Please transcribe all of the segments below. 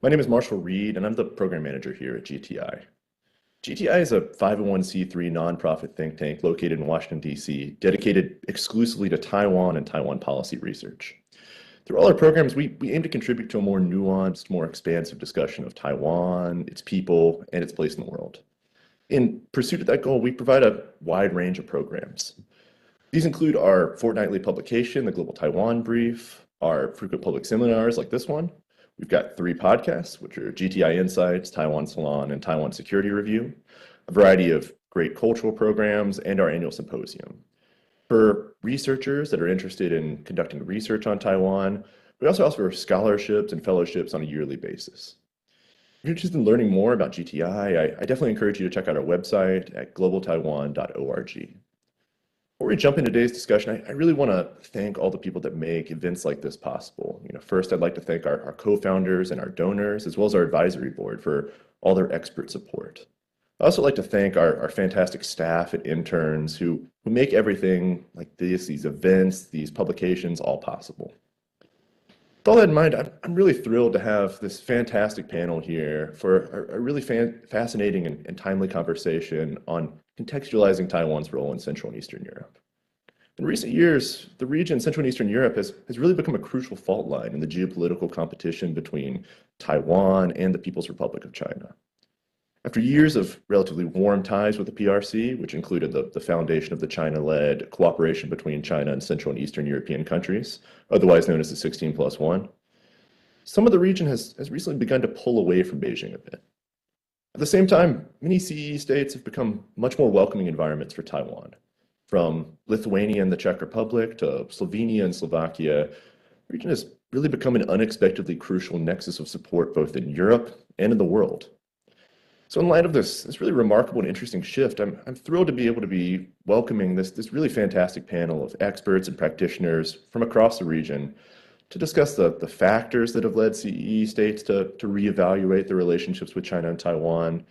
My name is Marshall Reed, and I'm the program manager here at GTI. GTI is a 501c3 nonprofit think tank located in Washington, D.C., dedicated exclusively to Taiwan and Taiwan policy research. Through all our programs, we aim to contribute to a more nuanced, more expansive discussion of Taiwan, its people, and its place in the world. In pursuit of that goal, we provide a wide range of programs. These include our fortnightly publication, the Global Taiwan Brief, our frequent public seminars like this one. We've got 3 podcasts, which are GTI Insights, Taiwan Salon, and Taiwan Security Review, a variety of great cultural programs, and our annual symposium. For researchers that are interested in conducting research on Taiwan, we also offer scholarships and fellowships on a yearly basis. If you're interested in learning more about GTI, I definitely encourage you to check out our website at globaltaiwan.org. Before we jump into today's discussion, I really want to thank all the people that make events like this possible. First, I'd like to thank our co-founders and our donors, as well as our advisory board for all their expert support. I'd also like to thank our fantastic staff and interns who make everything like these events, these publications, all possible. With all that in mind, I'm really thrilled to have this fantastic panel here for a really fascinating and timely conversation on contextualizing Taiwan's role in Central and Eastern Europe. In recent years, the region, Central and Eastern Europe, has really become a crucial fault line in the geopolitical competition between Taiwan and the People's Republic of China. After years of relatively warm ties with the PRC, which included the foundation of the China-led cooperation between China and Central and Eastern European countries, otherwise known as the 16+1, some of the region has recently begun to pull away from Beijing a bit. At the same time, many CEE states have become much more welcoming environments for Taiwan. From Lithuania and the Czech Republic to Slovenia and Slovakia, the region has really become an unexpectedly crucial nexus of support both in Europe and in the world. So in light of this really remarkable and interesting shift, I'm thrilled to be able to be welcoming this really fantastic panel of experts and practitioners from across the region to discuss the factors that have led CEE states to reevaluate their relationships with China and Taiwan,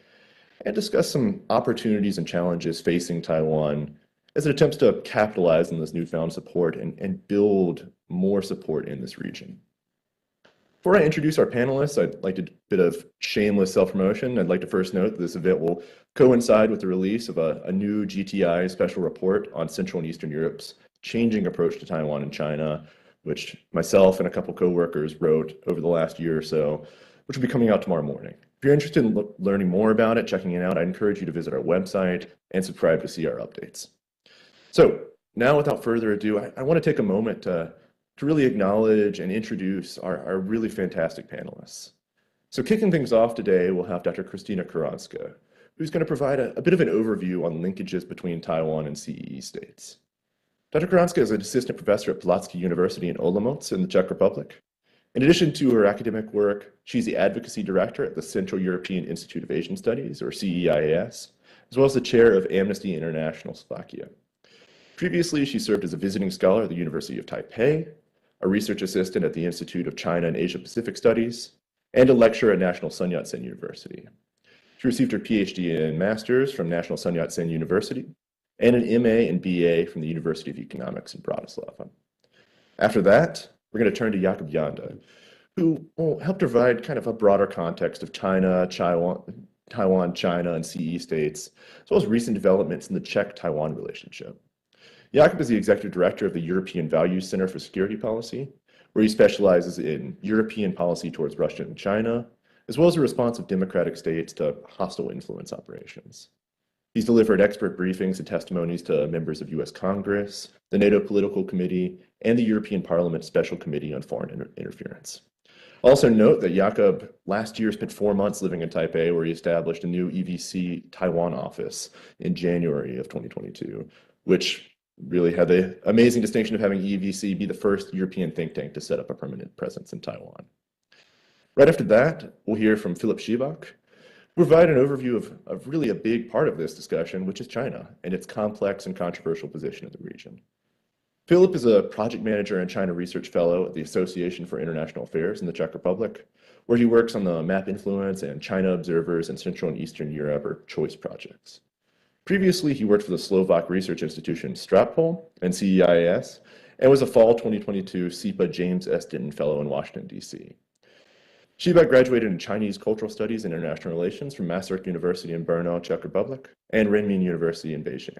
and discuss some opportunities and challenges facing Taiwan as it attempts to capitalize on this newfound support and build more support in this region. Before I introduce our panelists, I'd like to do a bit of shameless self-promotion. I'd like to first note that this event will coincide with the release of a new GTI special report on Central and Eastern Europe's changing approach to Taiwan and China, which myself and a couple co-workers wrote over the last year or so, which will be coming out tomorrow morning. If you're interested in learning more about it, checking it out, I encourage you to visit our website and subscribe to see our updates. So now, without further ado, I want to take a moment to really acknowledge and introduce our really fantastic panelists. So kicking things off today, we'll have Dr. Kristina Kironska, who's going to provide a bit of an overview on linkages between Taiwan and CEE states. Dr. Kironska is an assistant professor at Palacký University in Olomouc in the Czech Republic. In addition to her academic work, she's the advocacy director at the Central European Institute of Asian Studies, or CEIAS, as well as the chair of Amnesty International Slovakia. Previously, she served as a visiting scholar at the University of Taipei, a research assistant at the Institute of China and Asia Pacific Studies, and a lecturer at National Sun Yat-sen University. She received her PhD and master's from National Sun Yat-sen University, and an MA and BA from the University of Economics in Bratislava. After that, we're going to turn to Jakub Janda, who will help provide kind of a broader context of China, Taiwan, China, and CEE states, as well as recent developments in the Czech-Taiwan relationship. Jakub is the executive director of the European Values Center for Security Policy, where he specializes in European policy towards Russia and China, as well as the response of democratic states to hostile influence operations. He's delivered expert briefings and testimonies to members of U.S. Congress, the NATO Political Committee, and the European Parliament Special Committee on Foreign Interference. Also note that Jakub last year spent 4 months living in Taipei, where he established a new EVC Taiwan office in January of 2022, which really had the amazing distinction of having EVC be the first European think tank to set up a permanent presence in Taiwan. Right after that, we'll hear from Filip Šebok, provide an overview of really a big part of this discussion, which is China and its complex and controversial position in the region. Filip is a project manager and China research fellow at the Association for International Affairs in the Czech Republic, where he works on the MAP Influence and China Observers in Central and Eastern Europe, or CHOICE projects. Previously, he worked for the Slovak research institution Stratpol and CEIAS, and was a fall 2022 SIPA James S. Denton Fellow in Washington, D.C. Šebok graduated in Chinese Cultural Studies and International Relations from Palacký University in Brno, Czech Republic, and Renmin University in Beijing.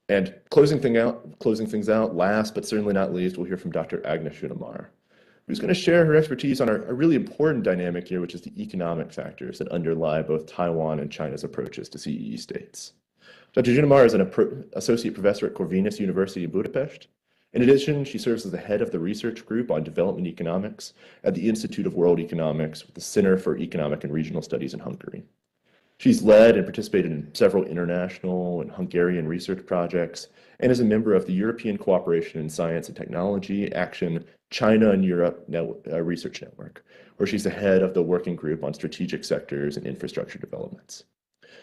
And closing things out, last but certainly not least, we'll hear from Dr. Ágnes Szunomár, who's going to share her expertise on a really important dynamic here, which is the economic factors that underlie both Taiwan and China's approaches to CEE states. Dr. Szunomár is an associate professor at Corvinus University in Budapest. In addition, she serves as the head of the research group on development economics at the Institute of World Economics with the Center for Economic and Regional Studies in Hungary. She's led and participated in several international and Hungarian research projects and is a member of the European Cooperation in Science and Technology Action China and Europe Research Network, where she's the head of the working group on strategic sectors and infrastructure developments.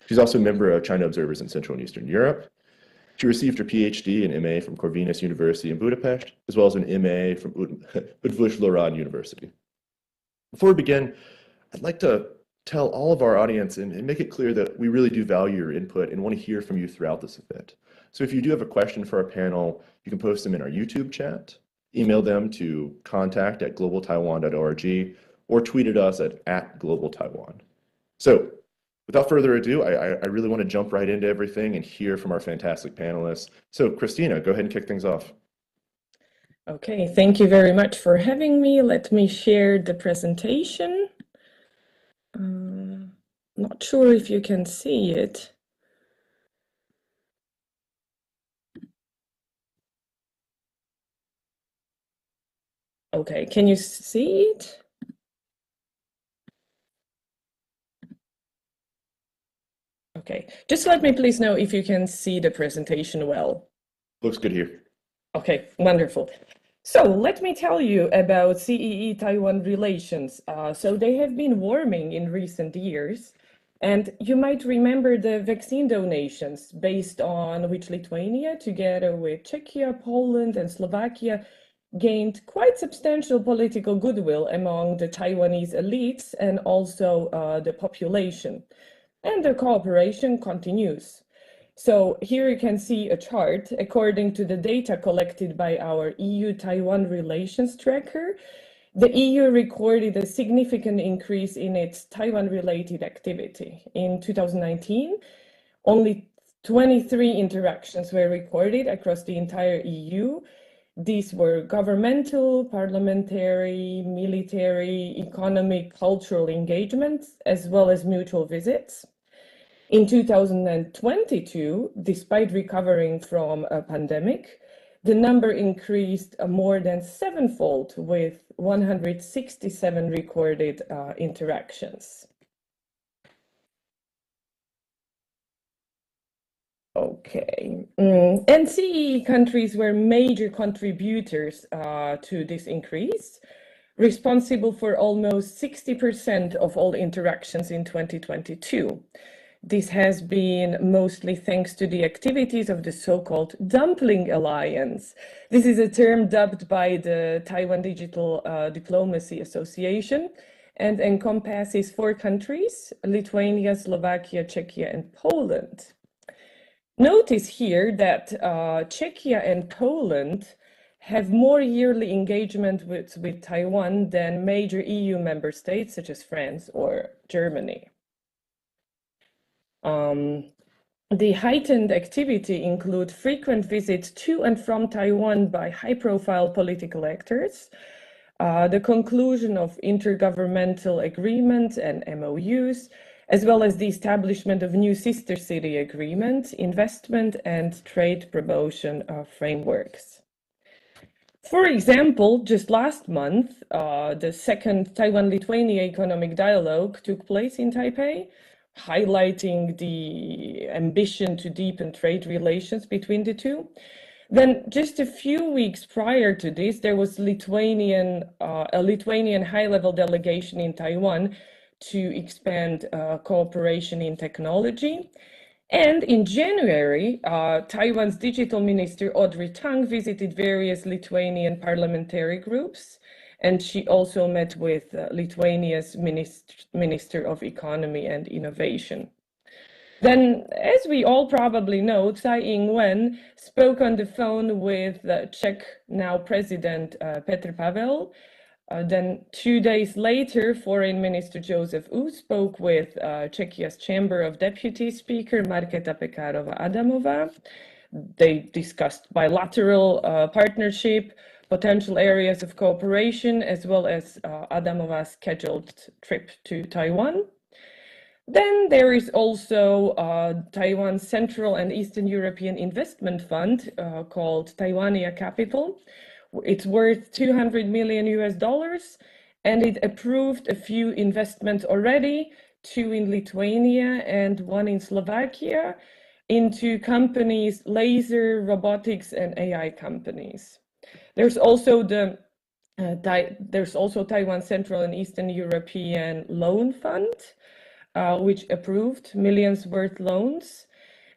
She's also a member of China Observers in Central and Eastern Europe. She received her PhD and MA from Corvinus University in Budapest, as well as an MA from Udvar-Loránd University. Before we begin, I'd like to tell all of our audience and make it clear that we really do value your input and want to hear from you throughout this event. So if you do have a question for our panel, you can post them in our YouTube chat, email them to contact@globaltaiwan.org, or tweet at us at Global Taiwan. So without further ado, I really want to jump right into everything and hear from our fantastic panelists. So Kristina, go ahead and kick things off. Okay, thank you very much for having me. Let me share the presentation. Not sure if you can see it. Okay, can you see it? Okay, just let me please know if you can see the presentation well. Looks good here. Okay, wonderful. So let me tell you about CEE-Taiwan relations. So they have been warming in recent years, and you might remember the vaccine donations based on which Lithuania, together with Czechia, Poland, and Slovakia, gained quite substantial political goodwill among the Taiwanese elites and also the population. And the cooperation continues. So here you can see a chart. According to the data collected by our EU-Taiwan relations tracker, the EU recorded a significant increase in its Taiwan-related activity. In 2019, only 23 interactions were recorded across the entire EU. These were governmental, parliamentary, military, economic, cultural engagements, as well as mutual visits. In 2022, despite recovering from a pandemic, the number increased more than sevenfold with 167 recorded interactions. Okay, and CEE countries were major contributors to this increase, responsible for almost 60% of all interactions in 2022. This has been mostly thanks to the activities of the so-called Dumpling Alliance. This is a term dubbed by the Taiwan Digital Diplomacy Association and encompasses 4 countries: Lithuania, Slovakia, Czechia, and Poland. Notice here that Czechia and Poland have more yearly engagement with Taiwan than major EU member states such as France or Germany. The heightened activity include frequent visits to and from Taiwan by high-profile political actors, the conclusion of intergovernmental agreements and MOUs, as well as the establishment of new sister city agreements, investment and trade promotion frameworks. For example, just last month, the second Taiwan-Lithuania economic dialogue took place in Taipei, highlighting the ambition to deepen trade relations between the two. Then just a few weeks prior to this, there was a Lithuanian high-level delegation in Taiwan to expand cooperation in technology. And in January, Taiwan's digital minister, Audrey Tang, visited various Lithuanian parliamentary groups, and she also met with Lithuania's Minister of Economy and Innovation. Then, as we all probably know, Tsai Ing-wen spoke on the phone with Czech now President Petr Pavel Then 2 days later, Foreign Minister Joseph Wu spoke with Czechia's Chamber of Deputy Speaker Markéta Pekarová-Adamová. They discussed bilateral partnership, potential areas of cooperation, as well as Adamova's scheduled trip to Taiwan. Then there is also Taiwan's Central and Eastern European Investment Fund called Taiwania Capital. It's worth $200 million, and it approved a few investments already, 2 in Lithuania and 1 in Slovakia, into companies, laser, robotics, and AI companies. There's also Taiwan Central and Eastern European Loan Fund, which approved millions worth loans.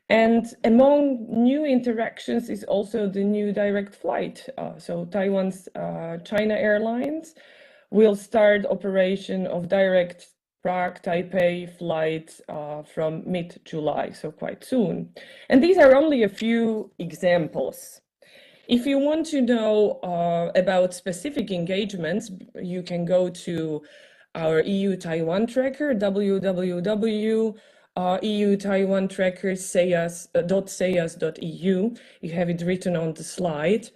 And among new interactions is also the new direct flight. So Taiwan's China Airlines will start operation of direct Prague-Taipei flights from mid-July, so quite soon. And these are only a few examples. If you want to know about specific engagements, you can go to our EU Taiwan tracker, www.eu-taiwan-tracker.ceas.eu. You have it written on the slide.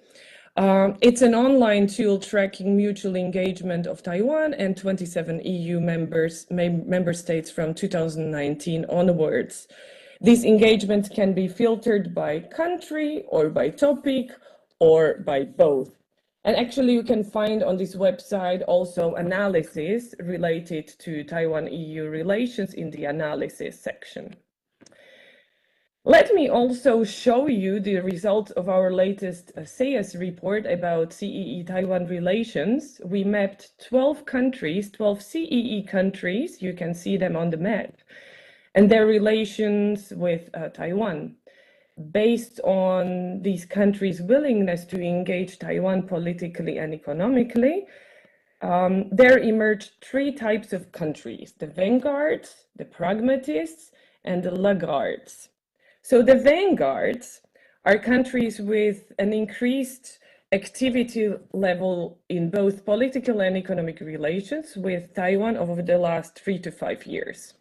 It's an online tool tracking mutual engagement of Taiwan and 27 EU member states from 2019 onwards. These engagements can be filtered by country or by topic or by both. And actually, you can find on this website also analysis related to Taiwan-EU relations in the analysis section. Let me also show you the results of our latest CEAS report about CEE-Taiwan relations. We mapped 12 countries, 12 CEE countries, you can see them on the map, and their relations with Taiwan. Based on these countries' willingness to engage Taiwan politically and economically, there emerged 3 types of countries: the vanguards, the pragmatists, and the laggards. So the vanguards are countries with an increased activity level in both political and economic relations with Taiwan over the last 3 to 5 years.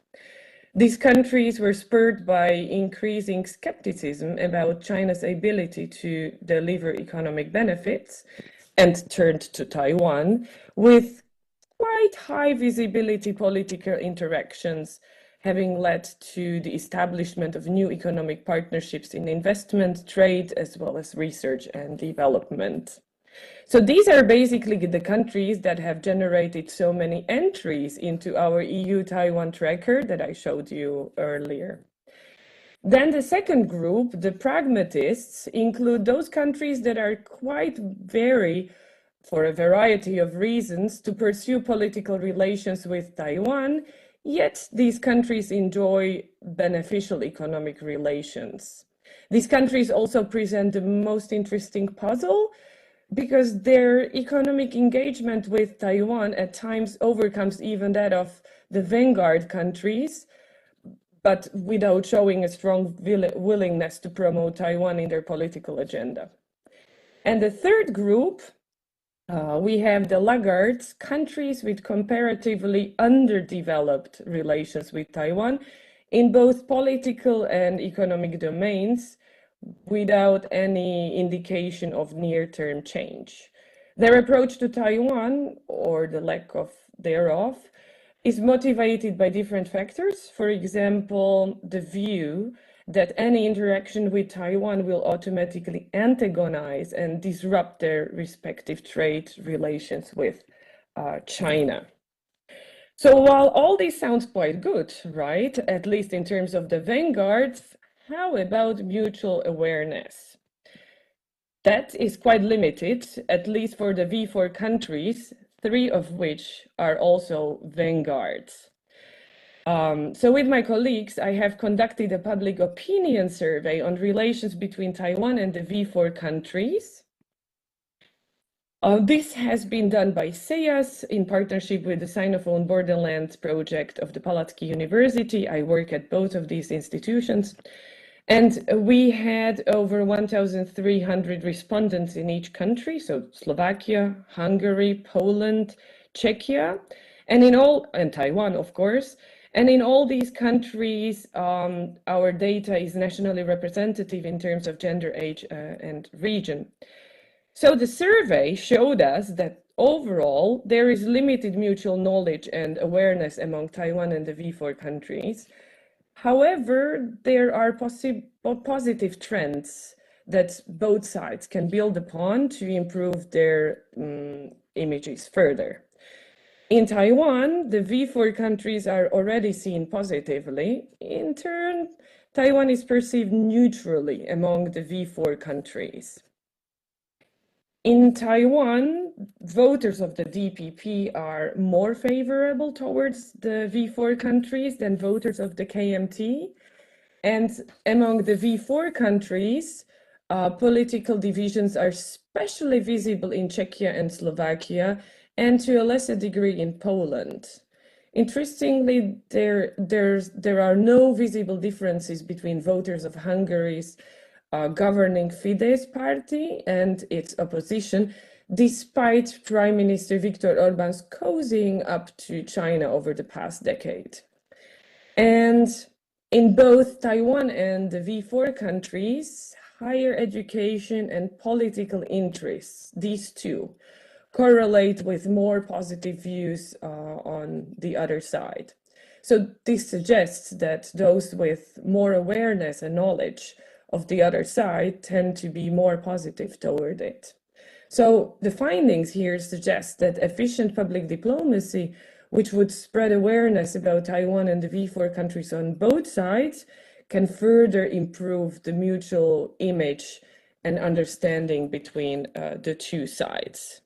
These countries were spurred by increasing skepticism about China's ability to deliver economic benefits and turned to Taiwan with quite high visibility political interactions, having led to the establishment of new economic partnerships in investment, trade, as well as research and development. So these are basically the countries that have generated so many entries into our EU-Taiwan tracker that I showed you earlier. Then the second group, the pragmatists, include those countries that are quite vary, for a variety of reasons, to pursue political relations with Taiwan, yet these countries enjoy beneficial economic relations. These countries also present the most interesting puzzle, because their economic engagement with Taiwan at times overcomes even that of the vanguard countries, but without showing a strong willingness to promote Taiwan in their political agenda. And the third group, we have the laggards, countries with comparatively underdeveloped relations with Taiwan in both political and economic domains, without any indication of near-term change. Their approach to Taiwan, or the lack of thereof, is motivated by different factors. For example, the view that any interaction with Taiwan will automatically antagonize and disrupt their respective trade relations with China. So while all this sounds quite good, right, at least in terms of the vanguards, how about mutual awareness? That is quite limited, at least for the V4 countries, 3 of which are also vanguards. So with my colleagues, I have conducted a public opinion survey on relations between Taiwan and the V4 countries. This has been done by CEAS in partnership with the Sinophone Borderlands project of the Palacký University. I work at both of these institutions. And we had over 1,300 respondents in each country, so Slovakia, Hungary, Poland, Czechia, and Taiwan, of course. And in all these countries, our data is nationally representative in terms of gender, age, and region. So the survey showed us that overall, there is limited mutual knowledge and awareness among Taiwan and the V4 countries. However, there are positive trends that both sides can build upon to improve their images further. In Taiwan, the V4 countries are already seen positively. In turn, Taiwan is perceived neutrally among the V4 countries. In Taiwan, voters of the DPP are more favorable towards the V4 countries than voters of the KMT. And among the V4 countries, political divisions are especially visible in Czechia and Slovakia, and to a lesser degree in Poland. Interestingly, there are no visible differences between voters of Hungary's governing Fidesz party and its opposition, despite Prime Minister Viktor Orbán's cozying up to China over the past decade. And in both Taiwan and the V4 countries, higher education and political interests, these two, correlate with more positive views on the other side. So this suggests that those with more awareness and knowledge of the other side tend to be more positive toward it. So the findings here suggest that efficient public diplomacy, which would spread awareness about Taiwan and the V4 countries on both sides, can further improve the mutual image and understanding between the two sides.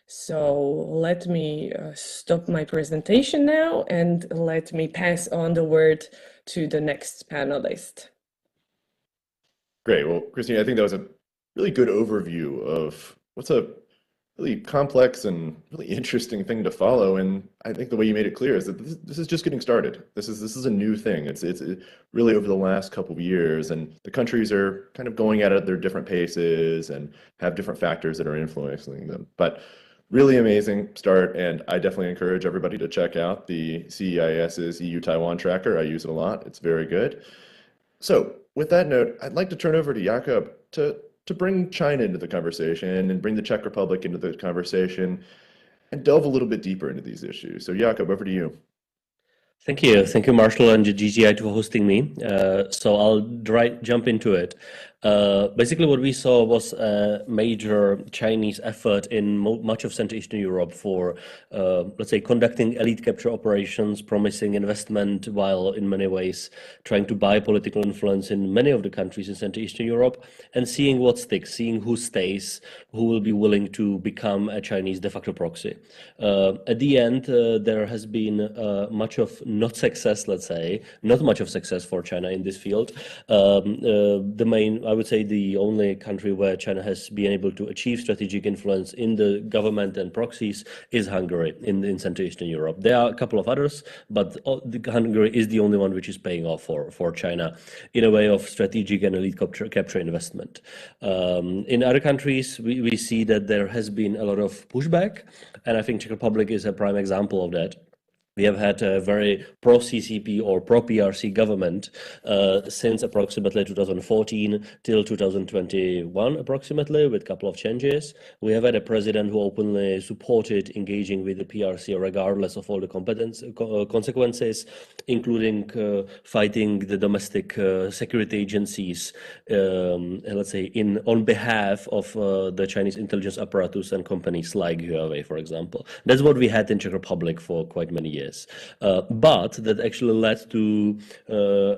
So let me stop my presentation now and let me pass on the word to the next panelist. Great. Well, Kristina, I think that was a really good overview of what's a really complex and really interesting thing to follow. And I think the way you made it clear is that this is just getting started. This is a new thing. It's really over the last couple of years, and the countries are kind of going at it at their different paces and have different factors that are influencing them. But really amazing start, and I definitely encourage everybody to check out the CEIS's EU Taiwan tracker. I use it a lot. It's very good. So with that note, I'd like to turn over to Jakub to bring China into the conversation and bring the Czech Republic into the conversation and delve a little bit deeper into these issues. So Jakub, over to you. Thank you, Marshall and GGI for hosting me. So I'll jump into it. Basically, what we saw was a major Chinese effort in much of Central Eastern Europe for, let's say, conducting elite capture operations, promising investment, while in many ways trying to buy political influence in many of the countries in Central Eastern Europe, and seeing what sticks, seeing who stays, who will be willing to become a Chinese de facto proxy. At the end, there has been much of not success, let's say, not much of success for China in this field. I would say the only country where China has been able to achieve strategic influence in the government and proxies is Hungary in Central Eastern Europe. There are a couple of others, but Hungary is the only one which is paying off for China in a way of strategic and elite capture investment. In other countries, we see that there has been a lot of pushback, and I think Czech Republic is a prime example of that. We have had a very pro-CCP or pro-PRC government since approximately 2014 till 2021, approximately, with a couple of changes. We have had a president who openly supported engaging with the PRC regardless of all the consequences, including fighting the domestic security agencies, let's say, on behalf of the Chinese intelligence apparatus and companies like Huawei, for example. That's what we had in Czech Republic for quite many years. But that actually led to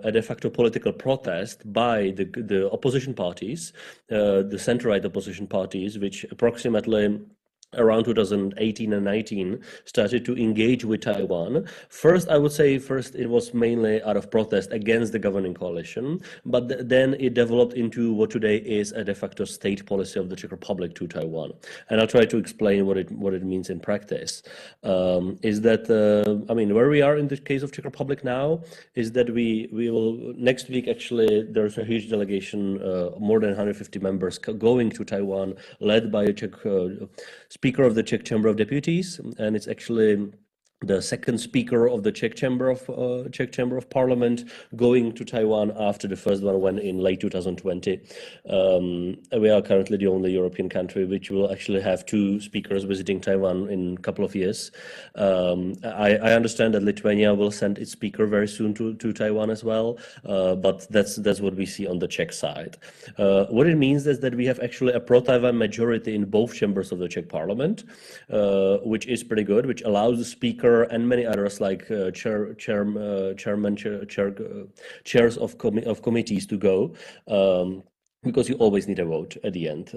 a de facto political protest by the opposition parties, the center-right opposition parties, which approximately around 2018 and 19 started to engage with Taiwan. First, I would say it was mainly out of protest against the governing coalition, but then it developed into what today is a de facto state policy of the Czech Republic to Taiwan. And I'll try to explain what it means in practice. Is that, I mean, where we are in the case of Czech Republic now is that we will, next week actually, there's a huge delegation, more than 150 members going to Taiwan, led by a Czech Speaker of the Czech Chamber of Deputies, and it's actually the second speaker of the Czech Chamber of Parliament going to Taiwan after the first one went in late 2020. We are currently the only European country which will actually have two speakers visiting Taiwan in a couple of years. I understand that Lithuania will send its speaker very soon to Taiwan as well, but that's what we see on the Czech side. What it means is that we have actually a pro-Taiwan majority in both chambers of the Czech Parliament, which is pretty good, which allows the speaker and many others like chairs of committees to go. Because you always need a vote at the end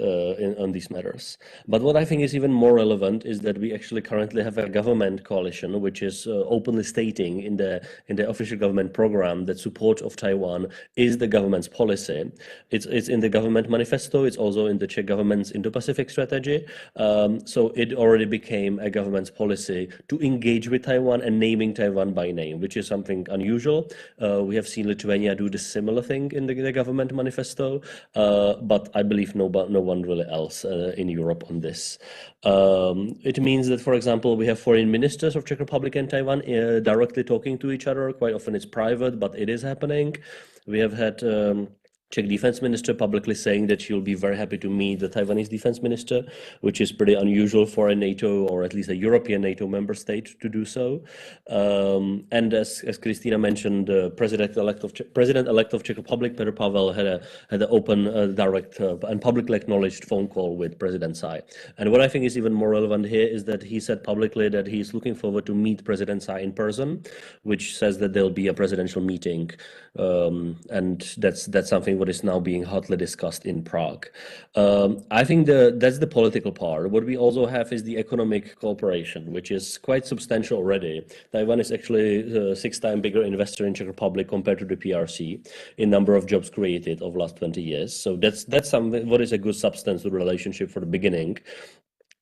on these matters. But what I think is even more relevant is that we actually currently have a government coalition which is openly stating in the official government program that support of Taiwan is the government's policy. It's in the government manifesto. It's also in the Czech government's Indo-Pacific strategy. So it already became a government's policy to engage with Taiwan and naming Taiwan by name, which is something unusual. We have seen Lithuania do the similar thing in the government manifesto. But I believe no one really else in Europe on this. It means that, for example, we have foreign ministers of Czech Republic and Taiwan directly talking to each other. Quite often it's private, but it is happening. We have had Czech defense minister publicly saying that she'll be very happy to meet the Taiwanese defense minister, which is pretty unusual for a NATO or at least a European NATO member state to do so. And as Kristina mentioned, President-elect of Czech Republic, Petr Pavel, had an open, direct, and publicly acknowledged phone call with President Tsai. And what I think is even more relevant here is that he said publicly that he's looking forward to meet President Tsai in person, which says that there'll be a presidential meeting, and that's something what is now being hotly discussed in Prague. I think that's the political part. What we also have is the economic cooperation, which is quite substantial already. Taiwan is actually a 6 times bigger investor in Czech Republic compared to the PRC in number of jobs created over the last 20 years. So that's something what is a good substance to the relationship for the beginning.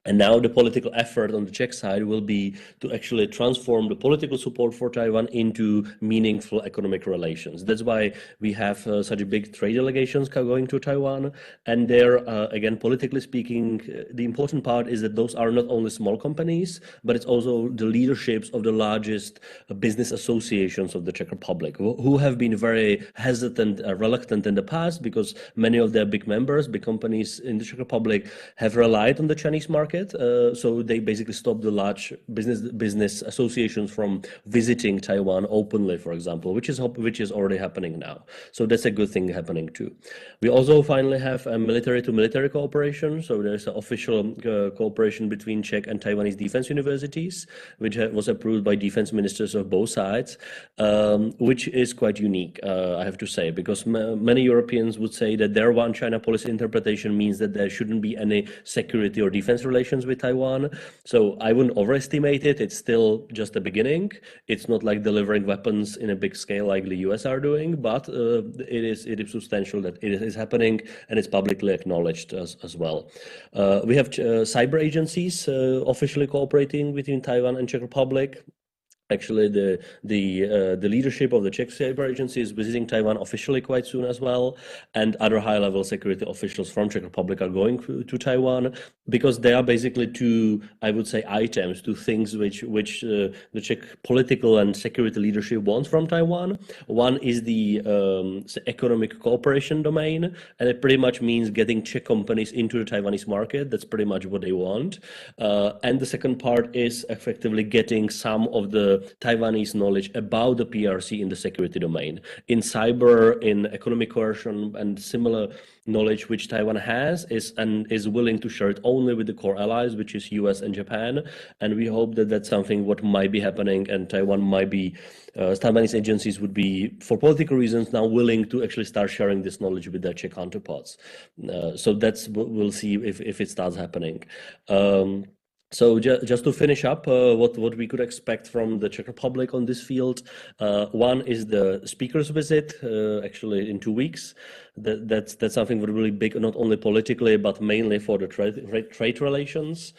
And now the political effort on the Czech side will be to actually transform the political support for Taiwan into meaningful economic relations. That's why we have such big trade delegations going to Taiwan. And there, again, politically speaking, the important part is that those are not only small companies, but it's also the leaderships of the largest business associations of the Czech Republic, who have been very hesitant, reluctant in the past, because many of their big members, big companies in the Czech Republic have relied on the Chinese market. So they basically stopped the large business associations from visiting Taiwan openly, for example, which is already happening now. So that's a good thing happening too. We also finally have a military-to-military cooperation. So there's an official cooperation between Czech and Taiwanese defense universities, which was approved by defense ministers of both sides, which is quite unique, I have to say, because many Europeans would say that their one China policy interpretation means that there shouldn't be any security or defense relations with Taiwan. So I wouldn't overestimate it. It's still just the beginning. It's not like delivering weapons in a big scale like the US are doing, but it is substantial that it is happening, and it's publicly acknowledged as well. We have cyber agencies officially cooperating between Taiwan and Czech Republic. Actually, the leadership of the Czech Cyber Agency is visiting Taiwan officially quite soon as well, and other high-level security officials from Czech Republic are going to Taiwan, because there are basically two, I would say, items, two things which the Czech political and security leadership wants from Taiwan. One is the economic cooperation domain, and it pretty much means getting Czech companies into the Taiwanese market. That's pretty much what they want. And the second part is effectively getting some of the Taiwanese knowledge about the PRC in the security domain, in cyber, in economic coercion, and similar knowledge which Taiwan has is willing to share it only with the core allies, which is US and Japan. And we hope that that's something what might be happening, and Taiwan might be, Taiwanese agencies would be, for political reasons, now willing to actually start sharing this knowledge with their Czech counterparts. So we'll see if it starts happening. So just to finish up, what we could expect from the Czech Republic on this field, one is the speaker's visit, actually in 2 weeks. That's something really big, not only politically, but mainly for the trade relations.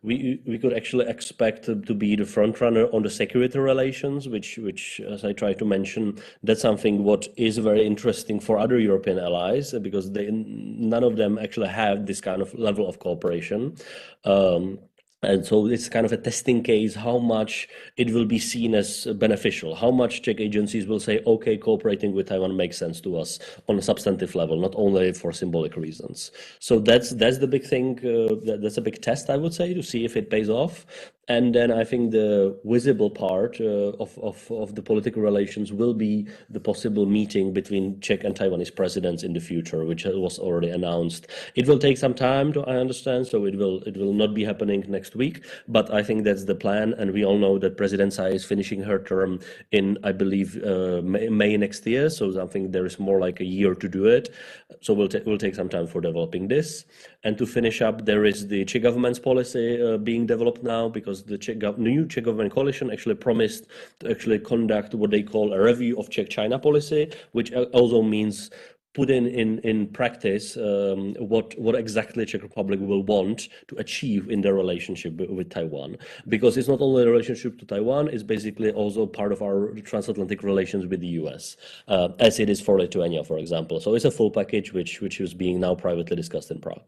We could actually expect to be the front runner on the security relations, which, as I tried to mention, that's something what is very interesting for other European allies, because none of them actually have this kind of level of cooperation. And so it's kind of a testing case, how much it will be seen as beneficial, how much Czech agencies will say, okay, cooperating with Taiwan makes sense to us on a substantive level, not only for symbolic reasons. So that's the big thing, that's a big test, I would say, to see if it pays off. And then I think the visible part of the political relations will be the possible meeting between Czech and Taiwanese presidents in the future, which was already announced. It will take some time, I understand, so it will not be happening next week, but I think that's the plan. And we all know that President Tsai is finishing her term in, I believe, May next year. So I think there is more like a year to do it. So we'll take some time for developing this. And to finish up, there is the Czech government's policy being developed now, because the new Czech government coalition actually promised to actually conduct what they call a review of Czech-China policy, which also means put in practice what exactly Czech Republic will want to achieve in their relationship with Taiwan. Because it's not only a relationship to Taiwan, it's basically also part of our transatlantic relations with the US, as it is for Lithuania, for example. So it's a full package which is being now privately discussed in Prague.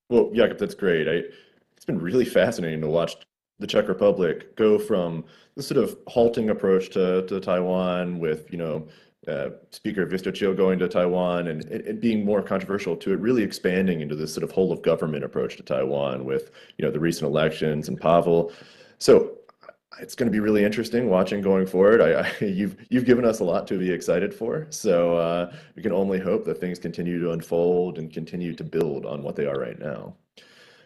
Well, Jakub, that's great. It's been really fascinating to watch the Czech Republic go from the sort of halting approach to Taiwan with, Speaker Vystočil going to Taiwan and it being more controversial, to it really expanding into this sort of whole of government approach to Taiwan with, the recent elections and Pavel. So it's going to be really interesting watching going forward. You've given us a lot to be excited for. So we can only hope that things continue to unfold and continue to build on what they are right now.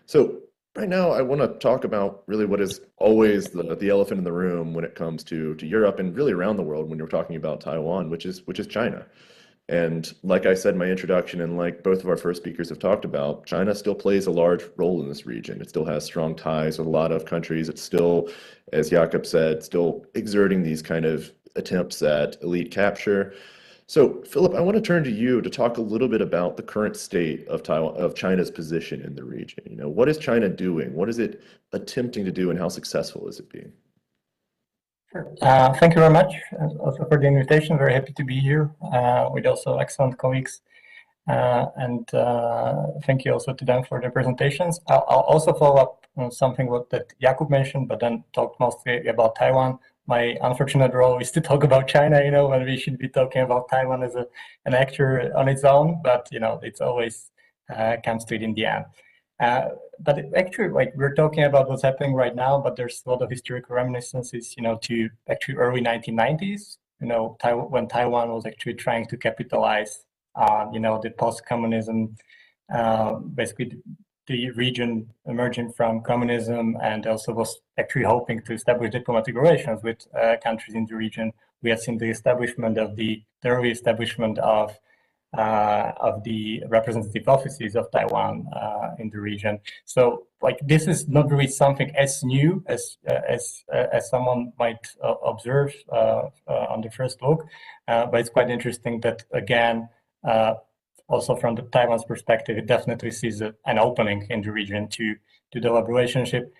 So right now, I want to talk about really what is always the elephant in the room when it comes to Europe and really around the world when you're talking about Taiwan, which is China. And like I said in my introduction, and like both of our first speakers have talked about, China still plays a large role in this region. It still has strong ties with a lot of countries. It's still, as Jakub said, still exerting these kind of attempts at elite capture. So, Filip, I want to turn to you to talk a little bit about the current state of China's position in the region. What is China doing? What is it attempting to do, and how successful is it being? Sure. Thank you very much also for the invitation. Very happy to be here with also excellent colleagues. And thank you also to them for their presentations. I'll also follow up on something that Jakub mentioned, but then talk mostly about Taiwan. My unfortunate role is to talk about China, when we should be talking about Taiwan as an actor on its own, but it's always comes to it in the end. But actually, we're talking about what's happening right now, but there's a lot of historical reminiscences, to actually early 1990s, when Taiwan was actually trying to capitalize on, the post-communism, basically the region emerging from communism, and also was actually hoping to establish diplomatic relations with countries in the region. We had seen the establishment of the early establishment of the representative offices of Taiwan in the region. So, this is not really something as new as someone might observe on the first look, but it's quite interesting that, again, also from the Taiwan's perspective, it definitely sees an opening in the region to develop relationship,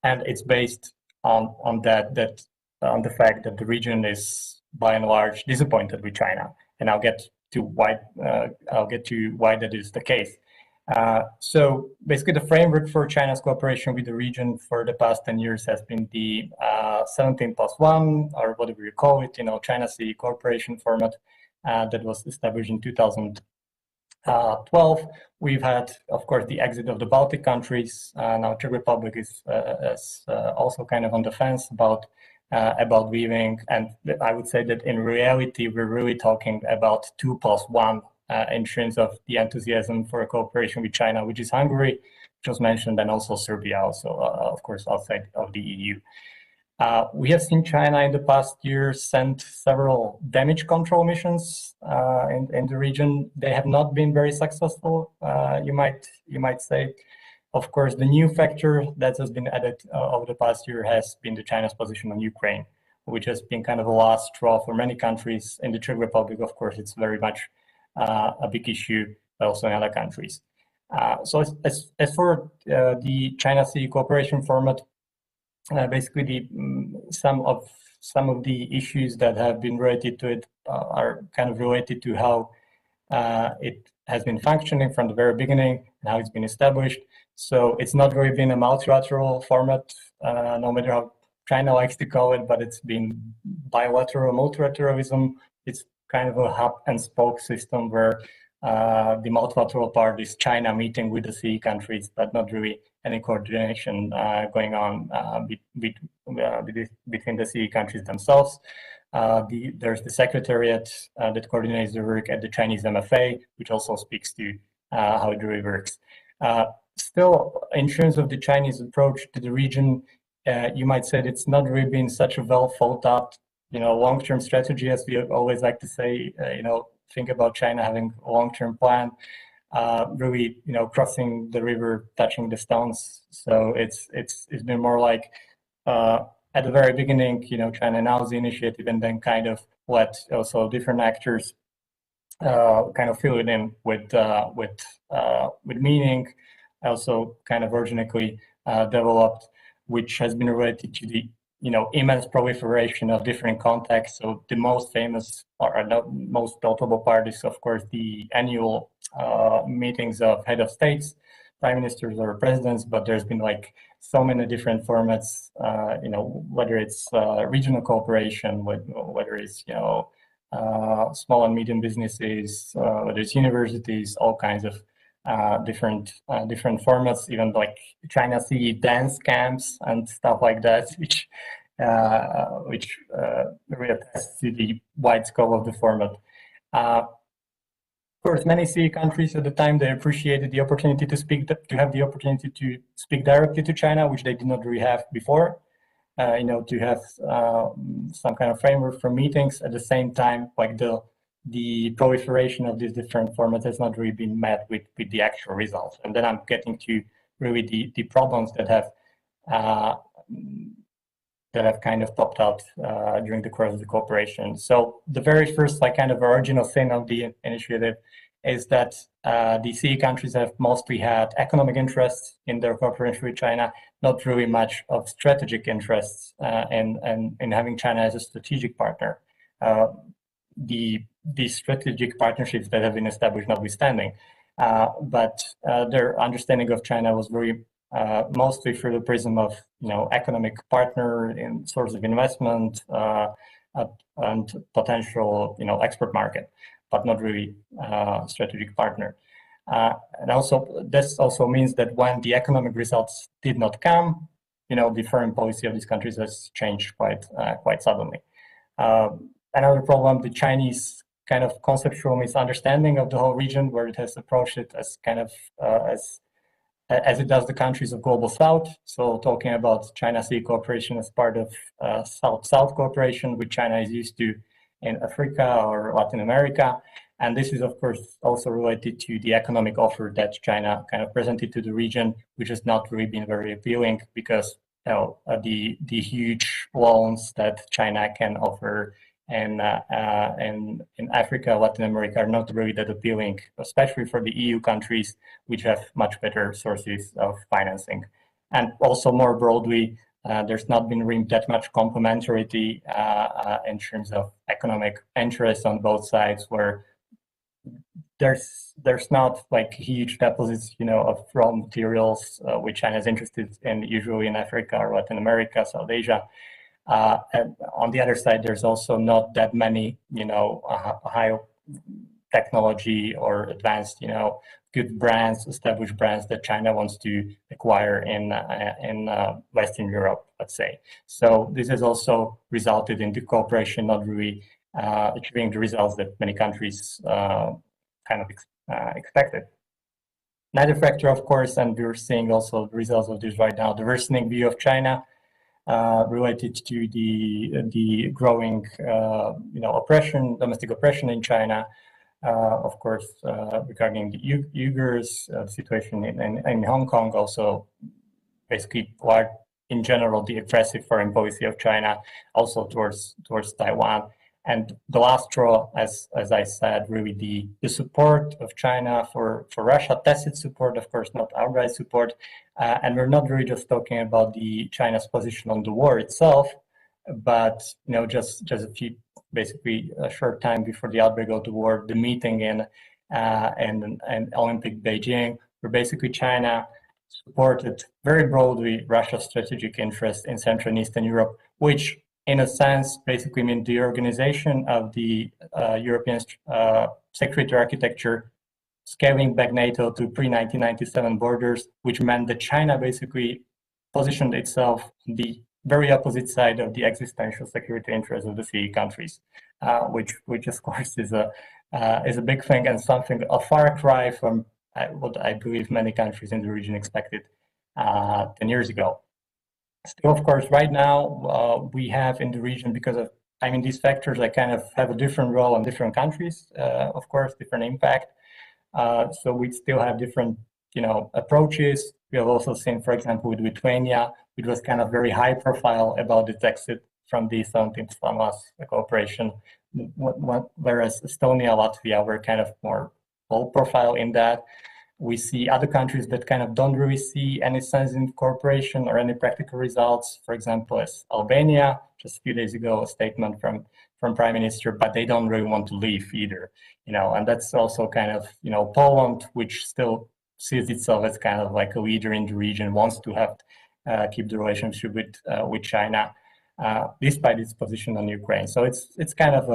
and it's based on the fact that the region is by and large disappointed with China, and I'll get to why that is the case. So basically, the framework for China's cooperation with the region for the past 10 years has been the 17+1, or whatever you call it, China-CE cooperation format that was established in 2012. We've had, of course, the exit of the Baltic countries. Now Czech Republic is also kind of on the fence about leaving, and I would say that in reality we're really talking about 2+1 in terms of the enthusiasm for a cooperation with China, which is Hungary, which was mentioned, and also Serbia, also of course outside of the EU. We have seen China in the past years send several damage control missions in the region. They have not been very successful, you might say. Of course, the new factor that has been added over the past year has been the China's position on Ukraine, which has been kind of a last straw for many countries. In the Czech Republic, of course, it's very much a big issue, but also in other countries. So as for the China-CE cooperation format, basically some of the issues that have been related to it are kind of related to how it has been functioning from the very beginning and how it's been established. So it's not really been a multilateral format, no matter how China likes to call it, but it's been bilateral multilateralism. It's kind of a hub and spoke system where the multilateral part is China meeting with the CE countries, but not really any coordination going on between the CE countries themselves. There's the secretariat that coordinates the work at the Chinese MFA, which also speaks to how it really works. Still, in terms of the Chinese approach to the region, you might say it's not really been such a well thought out, long-term strategy, as we always like to say. Think about China having a long-term plan, really, crossing the river, touching the stones. So it's been more like at the very beginning, China announced the initiative and then kind of let also different actors kind of fill it in with meaning. Also kind of organically developed, which has been related to the immense proliferation of different contexts. So the most famous or the most notable part is, of course, the annual meetings of head of states, prime ministers or presidents, but there's been like so many different formats, whether it's regional cooperation, whether it's, small and medium businesses, whether it's universities, all kinds of different formats, even like China CE dance camps and stuff like that, which really attests to the wide scope of the format. Of course, many CE countries at the time, they appreciated the opportunity to have the opportunity to speak directly to China, which they did not really have before. To have some kind of framework for meetings. At the same time, like the proliferation of these different formats has not really been met with the actual results. And then I'm getting to really the problems that have kind of popped out during the course of the cooperation. So the very first kind of original thing of the initiative is that the CE countries have mostly had economic interests in their cooperation with China, not really much of strategic interests in having China as a strategic partner. The strategic partnerships that have been established notwithstanding, but their understanding of China was very mostly through the prism of economic partner in source of investment and potential export market, but not really strategic partner. And also this also means that when the economic results did not come, the foreign policy of these countries has changed quite suddenly. Another problem, the Chinese kind of conceptual misunderstanding of the whole region, where it has approached it as kind of as it does the countries of Global South. So talking about China-CE cooperation as part of South-South cooperation, which China is used to in Africa or Latin America. And this is, of course, also related to the economic offer that China kind of presented to the region, which has not really been very appealing because the huge loans that China can offer in Africa, Latin America are not really that appealing, especially for the EU countries, which have much better sources of financing. And also more broadly, there's not been really that much complementarity in terms of economic interest on both sides, where there's not like huge deposits, of raw materials, which China is interested in, usually in Africa or Latin America, South Asia. And on the other side, there's also not that many, high technology or advanced, good brands, established brands that China wants to acquire in Western Europe, let's say. So this has also resulted in the cooperation not really achieving the results that many countries kind of expected. Another factor, of course, and we're seeing also the results of this right now, the worsening view of China related to the growing, oppression, domestic oppression in China, of course, regarding the Uyghurs, situation in Hong Kong, also basically what in general the aggressive foreign policy of China, also towards Taiwan. And the last straw, as I said, really the support of China for Russia, tacit support, of course, not outright support. And we're not really just talking about the China's position on the war itself, but just a few, basically a short time before the outbreak of the war, the meeting in Olympic Beijing, where basically China supported very broadly Russia's strategic interest in Central and Eastern Europe, which in a sense basically meant the organization of the European security architecture, scaling back NATO to pre-1997 borders, which meant that China basically positioned itself on the very opposite side of the existential security interests of the CE countries, which of course is a big thing and something, a far cry from what I believe many countries in the region expected 10 years ago. Still, of course, right now we have in the region, because of, these factors, I kind of have a different role in different countries, of course, different impact. So we still have different, approaches. We have also seen, for example, with Lithuania, it was kind of very high profile about its exit from the 17th FAMAS cooperation, whereas Estonia, Latvia were kind of more low profile in that. We see other countries that kind of don't really see any sense in cooperation or any practical results. For example, as Albania, just a few days ago, a statement from Prime Minister, but they don't really want to leave either. And that's also kind of, Poland, which still sees itself as kind of like a leader in the region, wants to have keep the relationship with China, despite its position on Ukraine. So it's kind of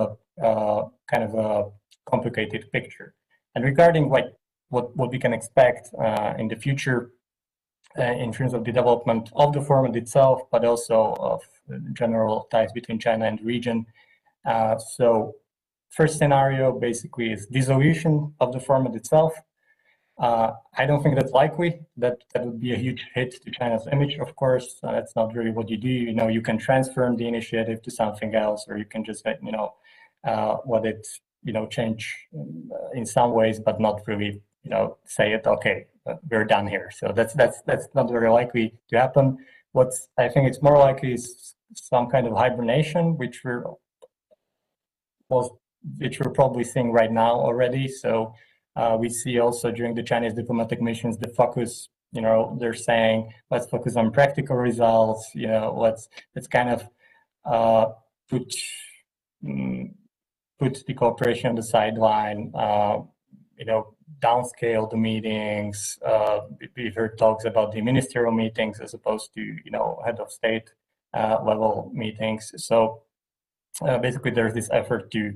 a complicated picture. And regarding what we can expect in the future in terms of the development of the format itself, but also of general ties between China and the region. So first scenario basically is dissolution of the format itself. I don't think that's likely. That would be a huge hit to China's image, of course. That's not really what you do. You can transfer the initiative to something else, or you can just, change in some ways, but not really, say it, okay, we're done here. So that's not very likely to happen. I think it's more likely is some kind of hibernation, which we're probably seeing right now already. So we see also during the Chinese diplomatic missions, the focus, they're saying, let's focus on practical results, let's kind of put the cooperation on the sideline, downscale the meetings. We heard talks about the ministerial meetings as opposed to, head of state level meetings. So basically there's this effort to,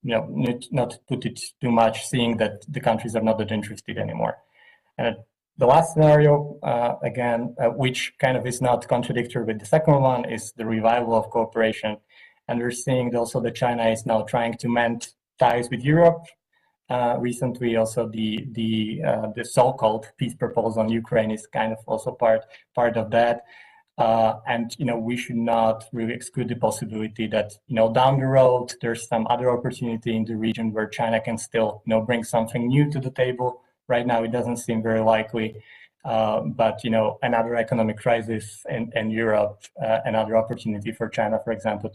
not put it too much, seeing that the countries are not that interested anymore. And the last scenario, again, which kind of is not contradictory with the second one, is the revival of cooperation. And we're seeing also that China is now trying to mend ties with Europe. Recently, also the so-called peace proposal on Ukraine is kind of also part of that. And we should not really exclude the possibility that down the road there's some other opportunity in the region where China can still bring something new to the table. Right now, it doesn't seem very likely. But another economic crisis in Europe, another opportunity for China, for example,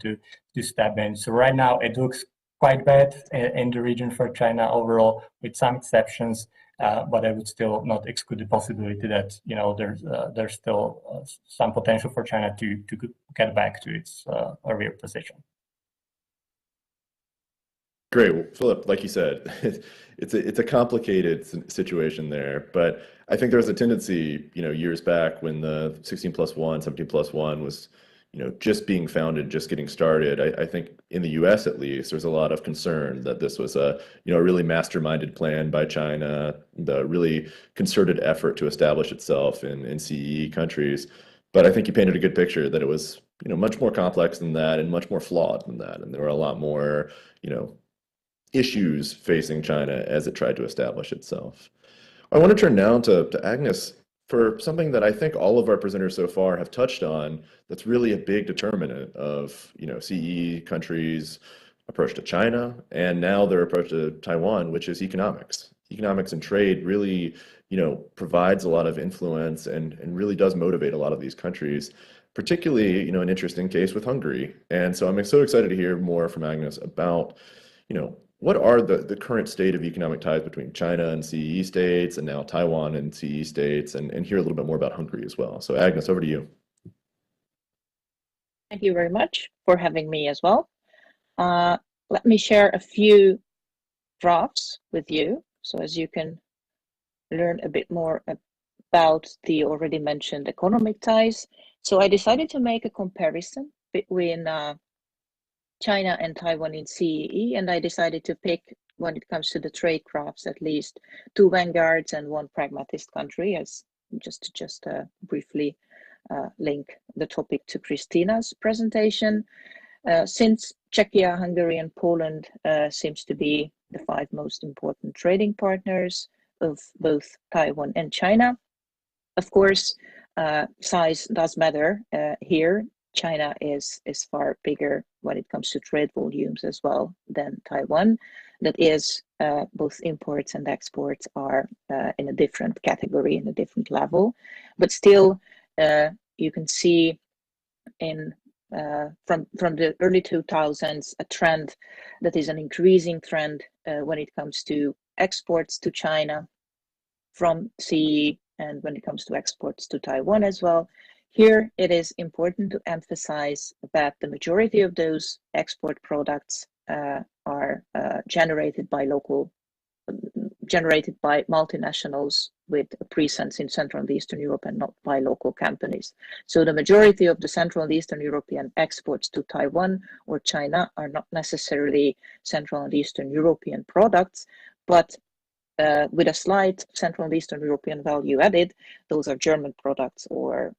to step in. So right now it looks quite bad in the region for China overall, with some exceptions. But I would still not exclude the possibility that there's still some potential for China to get back to its earlier position. Great. Well, Filip, like you said, it's a complicated situation there, but I think there was a tendency, years back when the 16+1, 17+1 was, just being founded, just getting started. I think in the US at least, there's a lot of concern that this was a, really masterminded plan by China, the really concerted effort to establish itself in CEE countries. But I think you painted a good picture that it was, much more complex than that and much more flawed than that. And there were a lot more, issues facing China as it tried to establish itself. I want to turn now to Ágnes for something that I think all of our presenters so far have touched on that's really a big determinant of CE countries approach to China, and now their approach to Taiwan, which is economics. Economics and trade really, provides a lot of influence and really does motivate a lot of these countries, particularly, an interesting case with Hungary. And so I'm so excited to hear more from Agnes about, what are the current state of economic ties between China and CEE states, and now Taiwan and CEE states, and hear a little bit more about Hungary as well. So Agnes, over to you. Thank you very much for having me as well. Let me share a few graphs with you, so as you can learn a bit more about the already mentioned economic ties. So I decided to make a comparison between China and Taiwan in CEE, and I decided to pick, when it comes to the trade graphs, at least 2 vanguards and 1 pragmatist country, as just briefly link the topic to Kristina's presentation. Since Czechia, Hungary, and Poland seems to be the 5 most important trading partners of both Taiwan and China, of course, size does matter here. China is far bigger when it comes to trade volumes as well than Taiwan. That is, both imports and exports are in a different category, in a different level. But still, you can see from the early 2000s a trend that is an increasing trend when it comes to exports to China from CE, and when it comes to exports to Taiwan as well. Here, it is important to emphasize that the majority of those export products are generated by multinationals with a presence in Central and Eastern Europe, and not by local companies. So the majority of the Central and Eastern European exports to Taiwan or China are not necessarily Central and Eastern European products, but with a slight Central and Eastern European value added. Those are German products or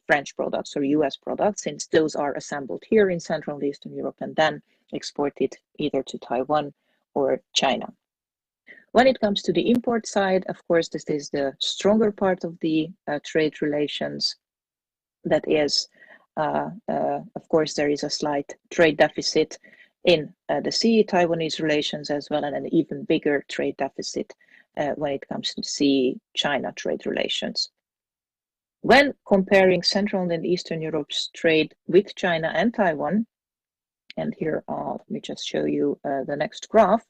French products or US products, since those are assembled here in Central and Eastern Europe and then exported either to Taiwan or China. When it comes to the import side, of course, this is the stronger part of the trade relations. That is, of course, there is a slight trade deficit in the CE-Taiwanese relations as well, and an even bigger trade deficit when it comes to CE-China trade relations. When comparing Central and Eastern Europe's trade with China and Taiwan, and here let me just show you the next graph,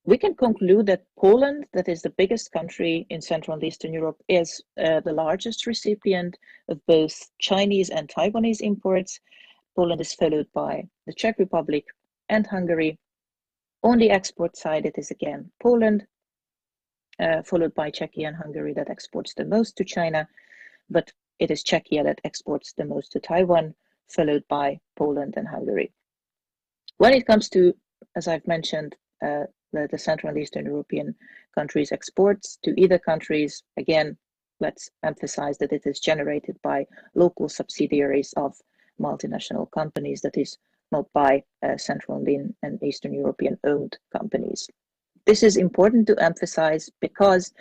we can conclude that Poland, that is the biggest country in Central and Eastern Europe, is the largest recipient of both Chinese and Taiwanese imports. Poland is followed by the Czech Republic and Hungary. On the export side, it is again Poland, followed by Czechia and Hungary, that exports the most to China, but it is Czechia that exports the most to Taiwan, followed by Poland and Hungary. When it comes to, as I've mentioned, the Central and Eastern European countries' exports to either countries, again, let's emphasize that it is generated by local subsidiaries of multinational companies, that is not by Central and Eastern European owned companies. This is important to emphasize because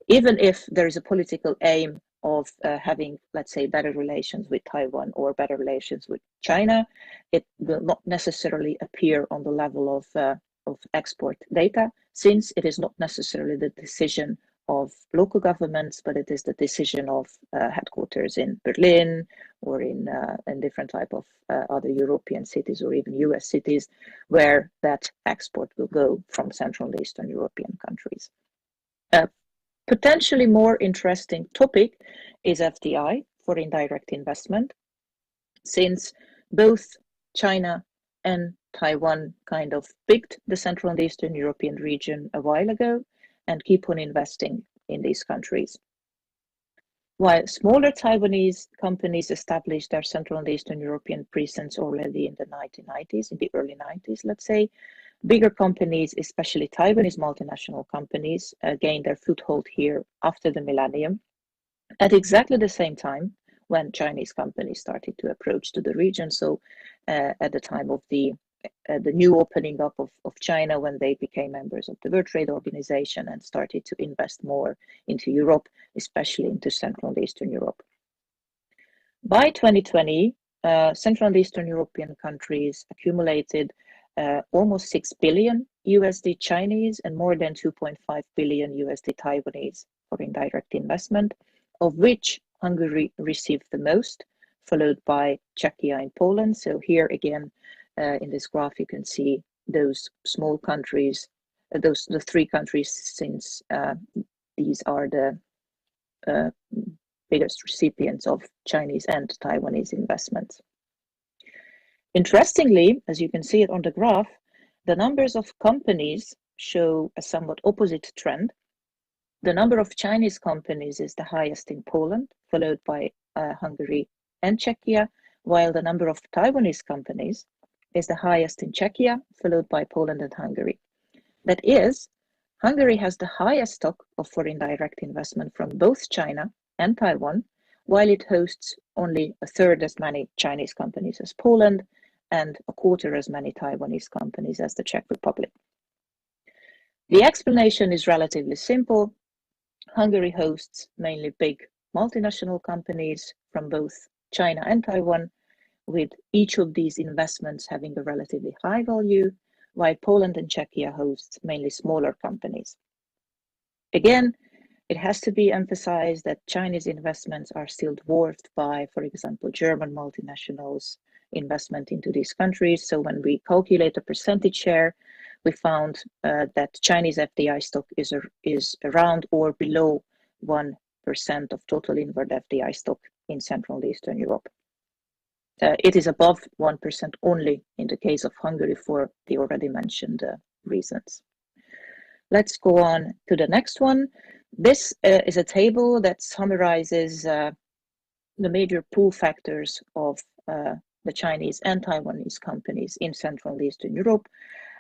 even if there is a political aim of having, let's say, better relations with Taiwan or better relations with China, it will not necessarily appear on the level of export data, since it is not necessarily the decision of local governments, but it is the decision of headquarters in Berlin or in different type of other European cities or even US cities, where that export will go from Central and Eastern European countries. Potentially more interesting topic is FDI, for indirect investment, since both China and Taiwan kind of picked the Central and Eastern European region a while ago and keep on investing in these countries. While smaller Taiwanese companies established their Central and Eastern European presence already in the 1990s, in the early 90s, let's say, bigger companies, especially Taiwanese multinational companies, gained their foothold here after the millennium, at exactly the same time when Chinese companies started to approach to the region. So at the time of the new opening up of China, when they became members of the World Trade Organization and started to invest more into Europe, especially into Central and Eastern Europe. By 2020, Central and Eastern European countries accumulated almost 6 billion USD Chinese and more than 2.5 billion USD Taiwanese foreign direct investment, of which Hungary received the most, followed by Czechia and Poland. So here again, in this graph, you can see those small countries, the three countries, since these are the biggest recipients of Chinese and Taiwanese investments. Interestingly, as you can see it on the graph, the numbers of companies show a somewhat opposite trend. The number of Chinese companies is the highest in Poland, followed by Hungary and Czechia, while the number of Taiwanese companies is the highest in Czechia, followed by Poland and Hungary. That is, Hungary has the highest stock of foreign direct investment from both China and Taiwan, while it hosts only a third as many Chinese companies as Poland and a quarter as many Taiwanese companies as the Czech Republic. The explanation is relatively simple. Hungary hosts mainly big multinational companies from both China and Taiwan, with each of these investments having a relatively high value, while Poland and Czechia hosts mainly smaller companies. Again, it has to be emphasized that Chinese investments are still dwarfed by, for example, German multinationals' investment into these countries. So when we calculate the percentage share, we found that Chinese FDI stock is around or below 1% of total inward FDI stock in Central and Eastern Europe. It is above 1% only in the case of Hungary for the already mentioned reasons. Let's go on to the next one. This is a table that summarizes the major pull factors of the Chinese and Taiwanese companies in Central and Eastern Europe.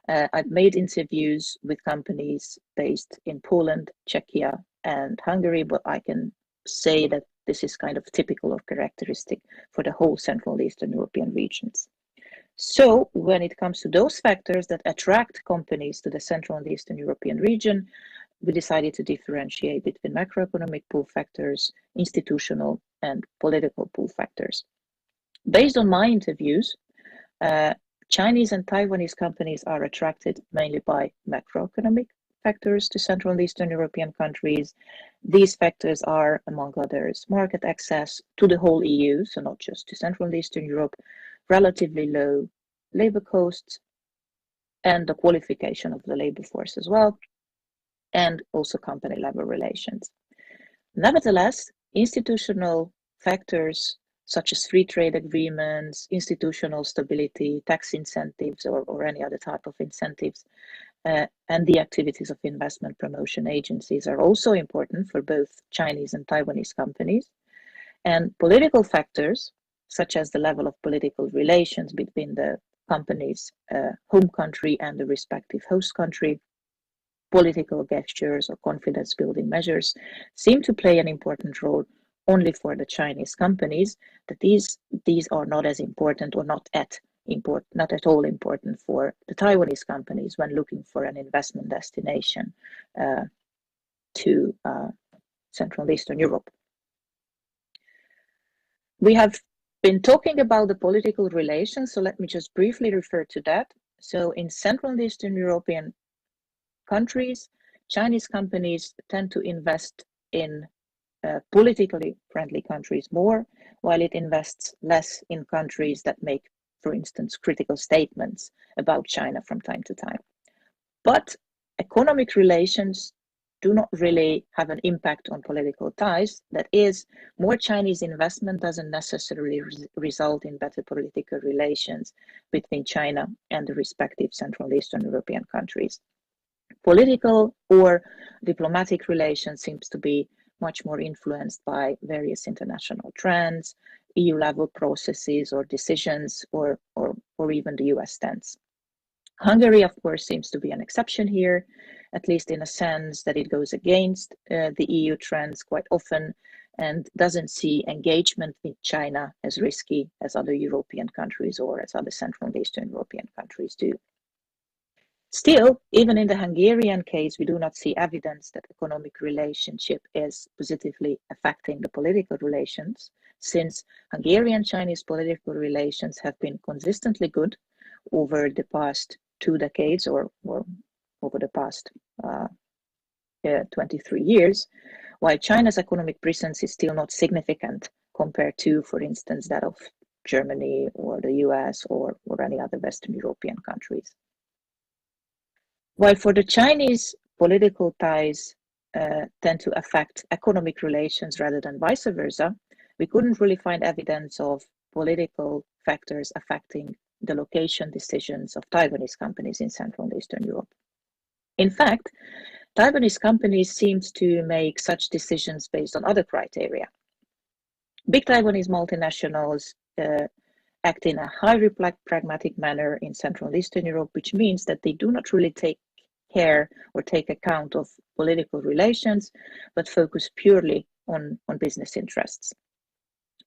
I've made interviews with companies based in Poland, Czechia, and Hungary, but I can say that this is kind of typical or characteristic for the whole Central and Eastern European regions. So when it comes to those factors that attract companies to the Central and Eastern European region, we decided to differentiate between macroeconomic pull factors, institutional and political pull factors. Based on my interviews, Chinese and Taiwanese companies are attracted mainly by macroeconomic factors to Central and Eastern European countries. These factors are, among others, market access to the whole EU, so not just to Central and Eastern Europe, relatively low labor costs, and the qualification of the labor force as well, and also company-level relations. Nevertheless, institutional factors such as free trade agreements, institutional stability, tax incentives, or any other type of incentives, and the activities of investment promotion agencies are also important for both Chinese and Taiwanese companies. And political factors, such as the level of political relations between the company's home country and the respective host country, political gestures or confidence-building measures, seem to play an important role only for the Chinese companies, that these are not as important or not at all important for the Taiwanese companies when looking for an investment destination to Central and Eastern Europe. We have been talking about the political relations, so let me just briefly refer to that. So in Central and Eastern European countries, Chinese companies tend to invest in politically friendly countries more, while it invests less in countries that make, for instance, critical statements about China from time to time. But economic relations do not really have an impact on political ties. That is, more Chinese investment doesn't necessarily result in better political relations between China and the respective Central and Eastern European countries. Political or diplomatic relations seems to be much more influenced by various international trends, EU-level processes or decisions, or even the US stance. Hungary, of course, seems to be an exception here, at least in a sense that it goes against the EU trends quite often and doesn't see engagement with China as risky as other European countries or as other Central and Eastern European countries do. Still, even in the Hungarian case, we do not see evidence that economic relationship is positively affecting the political relations, since Hungarian-Chinese political relations have been consistently good over the past 2 decades or over the past 23 years, while China's economic presence is still not significant compared to, for instance, that of Germany or the US or any other Western European countries. While for the Chinese, political ties tend to affect economic relations rather than vice versa, we couldn't really find evidence of political factors affecting the location decisions of Taiwanese companies in Central and Eastern Europe. In fact, Taiwanese companies seem to make such decisions based on other criteria. Big Taiwanese multinationals act in a highly pragmatic manner in Central and Eastern Europe, which means that they do not really take care or take account of political relations, but focus purely on business interests.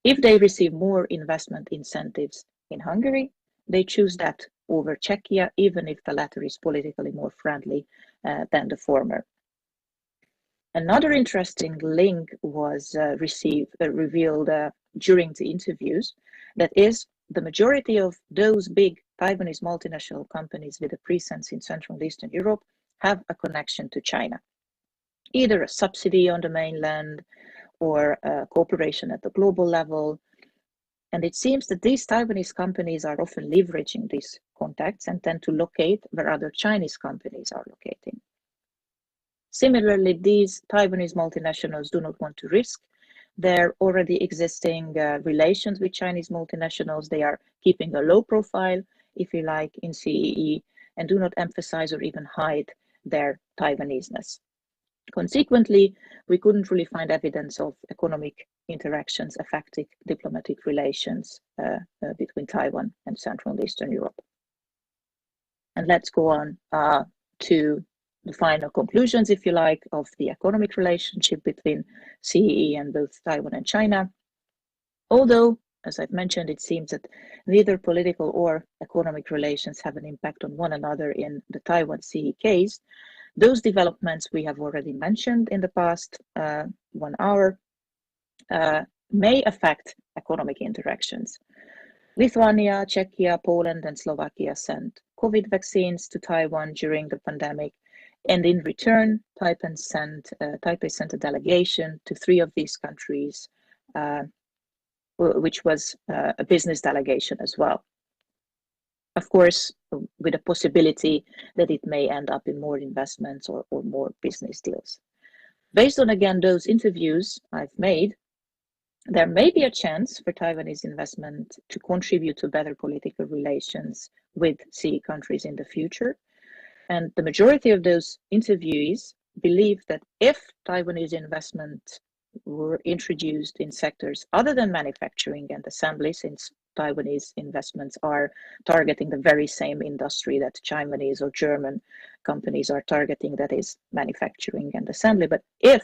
If they receive more investment incentives in Hungary, they choose that over Czechia, even if the latter is politically more friendly than the former. Another interesting link was revealed during the interviews, that is, the majority of those big Taiwanese multinational companies with a presence in Central and Eastern Europe have a connection to China, either a subsidy on the mainland or cooperation at the global level. And it seems that these Taiwanese companies are often leveraging these contacts and tend to locate where other Chinese companies are locating. Similarly, these Taiwanese multinationals do not want to risk their already existing relations with Chinese multinationals. They are keeping a low profile, if you like, in CEE, and do not emphasize or even hide their Taiwanese-ness. Consequently, we couldn't really find evidence of economic interactions affecting diplomatic relations between Taiwan and Central and Eastern Europe. And let's go on to the final conclusions, if you like, of the economic relationship between CEE and both Taiwan and China. Although, as I've mentioned, it seems that neither political or economic relations have an impact on one another in the Taiwan-CEE case, those developments we have already mentioned in the past 1 hour may affect economic interactions. Lithuania, Czechia, Poland, and Slovakia sent COVID vaccines to Taiwan during the pandemic, and in return, Taipei sent a delegation to 3 of these countries, which was a business delegation as well. Of course, with a possibility that it may end up in more investments or more business deals. Based on, again, those interviews I've made, there may be a chance for Taiwanese investment to contribute to better political relations with CEE countries in the future. And the majority of those interviewees believe that if Taiwanese investment were introduced in sectors other than manufacturing and assembly, since Taiwanese investments are targeting the very same industry that Chinese or German companies are targeting, that is manufacturing and assembly. But if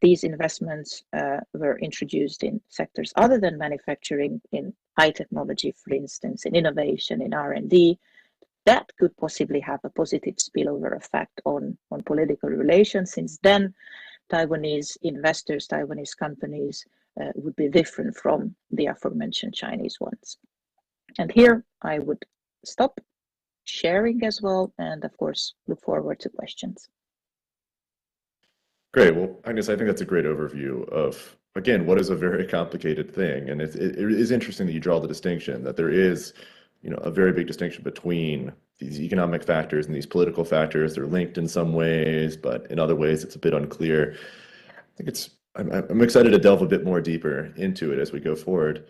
these investments were introduced in sectors other than manufacturing, in high technology, for instance, in innovation, in R&D, that could possibly have a positive spillover effect on political relations, since then Taiwanese investors, Taiwanese companies would be different from the aforementioned Chinese ones. And here I would stop sharing as well, and of course look forward to questions. Great. Well, Ágnes, I think that's a great overview of, again, what is a very complicated thing. And it is interesting that you draw the distinction that there is, a very big distinction between these economic factors and these political factors. They're linked in some ways, but in other ways it's a bit unclear. I think I'm excited to delve a bit more deeper into it as we go forward.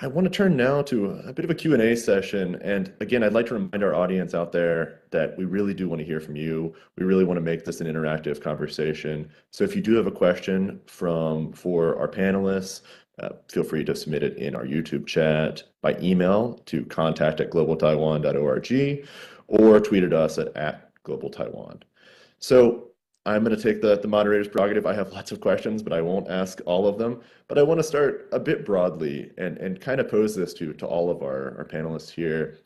I want to turn now to a bit of a Q&A session. And again, I'd like to remind our audience out there that we really do want to hear from you. We really want to make this an interactive conversation. So if you do have a question for our panelists, feel free to submit it in our YouTube chat, by email to contact@globaltaiwan.org, or tweet at us at Global Taiwan. So I'm going to take the moderator's prerogative. I have lots of questions, but I won't ask all of them. But I want to start a bit broadly and kind of pose this to all of our panelists here,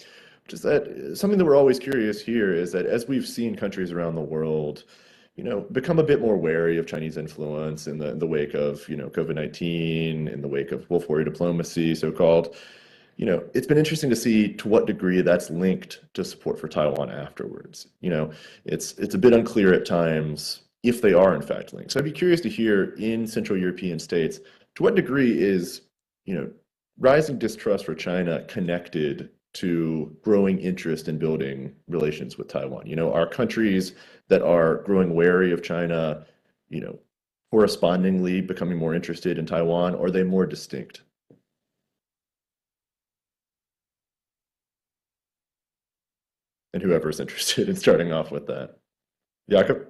which is that something that we're always curious here is that as we've seen countries around the world, become a bit more wary of Chinese influence in the wake of, COVID-19, in the wake of Wolf Warrior diplomacy, so-called. It's been interesting to see to what degree that's linked to support for Taiwan afterwards. It's a bit unclear at times if they are in fact linked. So I'd be curious to hear in Central European states, to what degree is, rising distrust for China connected to growing interest in building relations with Taiwan? Are countries that are growing wary of China, correspondingly becoming more interested in Taiwan, or are they more distinct? And whoever's interested in starting off with that. Jakub?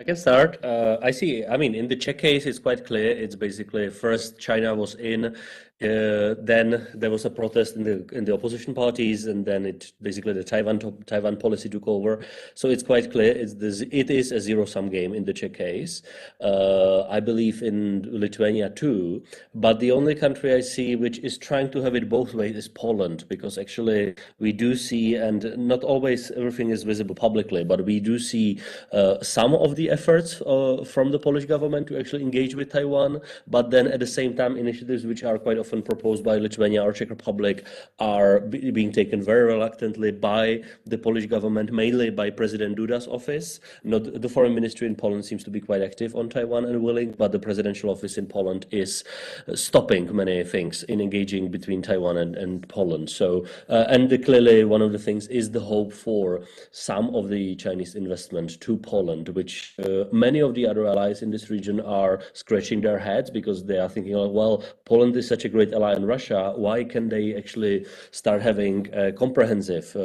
I can start. I see. I mean, in the Czech case, it's quite clear. It's basically first China was in, then there was a protest in the opposition parties, and then it basically the Taiwan policy took over. So it's quite clear. It is a zero-sum game in the Czech case. I believe in Lithuania too. But the only country I see which is trying to have it both ways is Poland, because actually we do see, and not always everything is visible publicly, but we do see some of the efforts from the Polish government to actually engage with Taiwan. But then at the same time, initiatives which are quite often proposed by Lithuania or Czech Republic are being taken very reluctantly by the Polish government, mainly by President Duda's office. Not the foreign ministry in Poland seems to be quite active on Taiwan and willing, but the presidential office in Poland is stopping many things in engaging between Taiwan and Poland. So, and clearly one of the things is the hope for some of the Chinese investment to Poland, which many of the other allies in this region are scratching their heads because they are thinking, oh, well, Poland is such a great ally in Russia. Why can they actually start having a comprehensive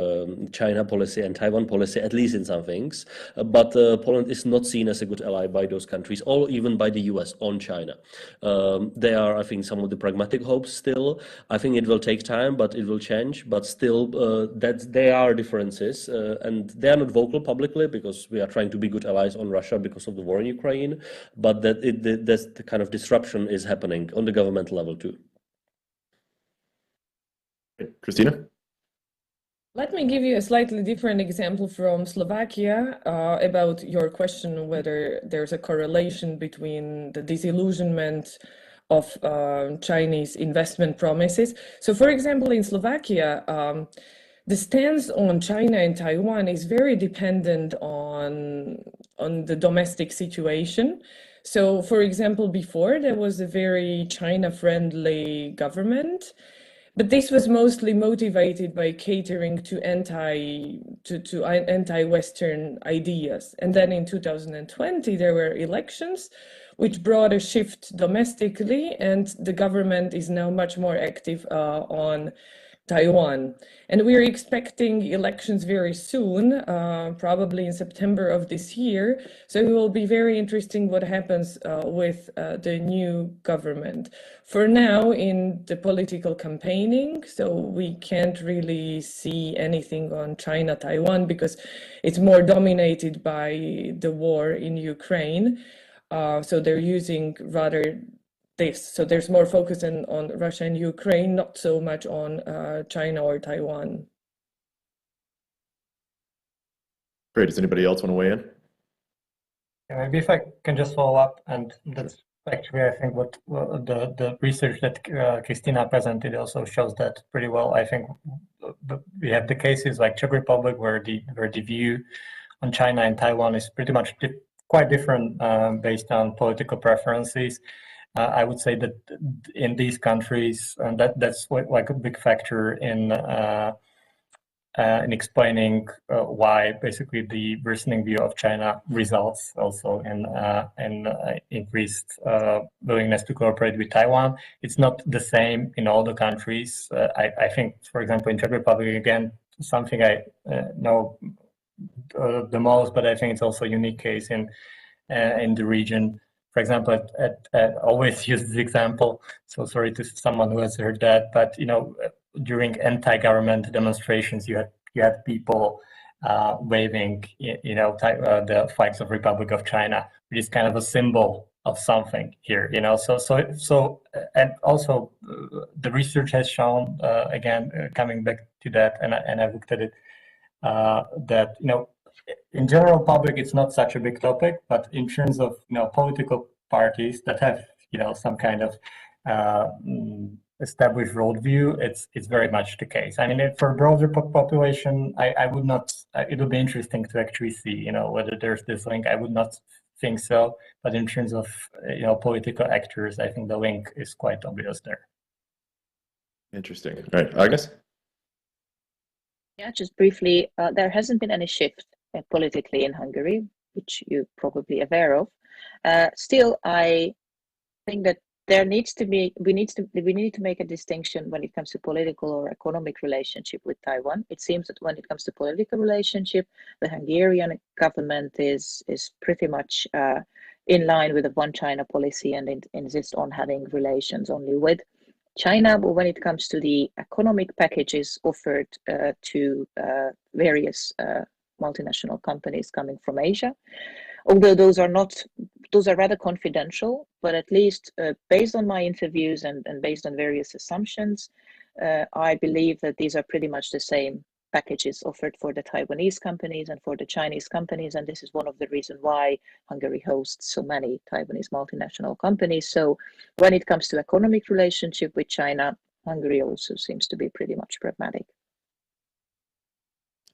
China policy and Taiwan policy, at least in some things? But Poland is not seen as a good ally by those countries, or even by the US on China. They are, I think, some of the pragmatic hopes still. I think it will take time, but it will change. But still, there are differences, and they are not vocal publicly because we are trying to be good allies on Russia because of the war in Ukraine. But that the kind of disruption is happening on the government level too. Kristina? Let me give you a slightly different example from Slovakia about your question whether there's a correlation between the disillusionment of Chinese investment promises. So, for example, in Slovakia, the stance on China and Taiwan is very dependent on the domestic situation. So, for example, before there was a very China-friendly government, but this was mostly motivated by catering to anti-Western ideas. And then in 2020, there were elections, which brought a shift domestically, and the government is now much more active on Taiwan. And we're expecting elections very soon, probably in September of this year. So it will be very interesting what happens with the new government. For now, in the political campaigning, so we can't really see anything on China-Taiwan because it's more dominated by the war in Ukraine. So they're using rather this. So there's more focus on Russia and Ukraine, not so much on China or Taiwan. Great. Does anybody else want to weigh in? Yeah, maybe if I can just follow up, and that's actually, I think, what the research that Kristina presented also shows that pretty well. I think we have the cases like Czech Republic where the view on China and Taiwan is pretty much quite different based on political preferences. I would say that in these countries, and that's like a big factor in explaining why basically the worsening view of China results also in increased willingness to cooperate with Taiwan. It's not the same in all the countries. I think, for example, in Czech Republic, again, something I know the most, but I think it's also a unique case in the region. For example, I always use this example, so sorry to someone who has heard that, but during anti-government demonstrations, you had people waving, the flags of Republic of China, which is kind of a symbol of something here, So, and also the research has shown, again, coming back to that, and I looked at it, that in general public, it's not such a big topic, but in terms of political parties that have some kind of established worldview, it's very much the case. I mean, for broader population, I would not. It would be interesting to actually see, whether there's this link. I would not think so, but in terms of political actors, I think the link is quite obvious there. Interesting. All right, Ágnes? Yeah, just briefly, there hasn't been any shift politically in Hungary, which you're probably aware of. Still, I think that there needs to be we need to make a distinction when it comes to political or economic relationship with Taiwan. It seems that when it comes to political relationship, the Hungarian government is pretty much in line with the one China policy and it insists on having relations only with China. But when it comes to the economic packages offered to various multinational companies coming from Asia, although those are rather confidential, but at least based on my interviews and based on various assumptions, I believe that these are pretty much the same packages offered for the Taiwanese companies and for the Chinese companies. And this is one of the reasons why Hungary hosts so many Taiwanese multinational companies. So when it comes to economic relationship with China, Hungary also seems to be pretty much pragmatic.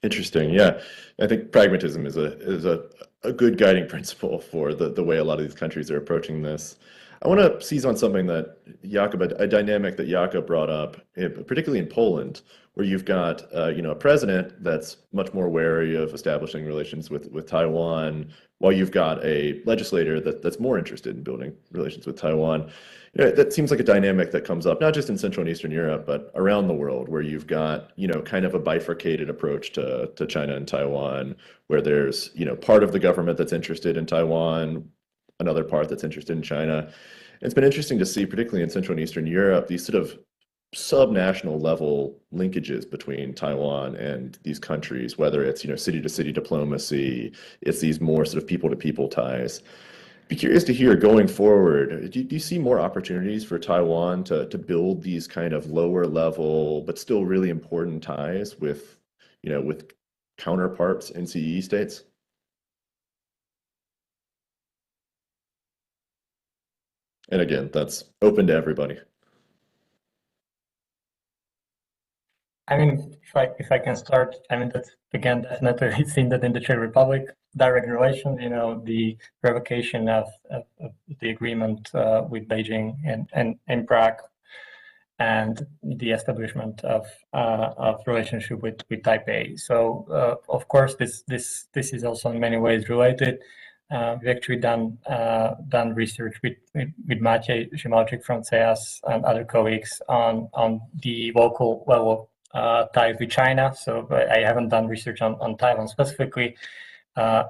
Interesting. Yeah, I think pragmatism is a good guiding principle for the way a lot of these countries are approaching this. I want to seize on something that Jakub, a dynamic that Jakub brought up, particularly in Poland, where you've got a president that's much more wary of establishing relations with Taiwan, while you've got a legislator that's more interested in building relations with Taiwan. That seems like a dynamic that comes up not just in Central and Eastern Europe, but around the world, where you've got kind of a bifurcated approach to China and Taiwan, where there's part of the government that's interested in Taiwan, another part that's interested in China. It's been interesting to see, particularly in Central and Eastern Europe, these sort of sub-national level linkages between Taiwan and these countries, whether it's city-to-city diplomacy, it's these more sort of people-to-people ties. Be curious to hear, going forward, do you see more opportunities for Taiwan to build these kind of lower level but still really important ties with counterparts in CEE states? And again, that's open to everybody. I mean, if I can start, I mean, that's again definitely seen that in the Czech Republic, direct relations, the revocation of the agreement with Beijing and in Prague, and the establishment of relationship with Taipei. So of course, this is also in many ways related. We've actually done research with Maciej Zimalczyk from CEAS and other colleagues on the local level ties with China. So I haven't done research on Taiwan specifically. So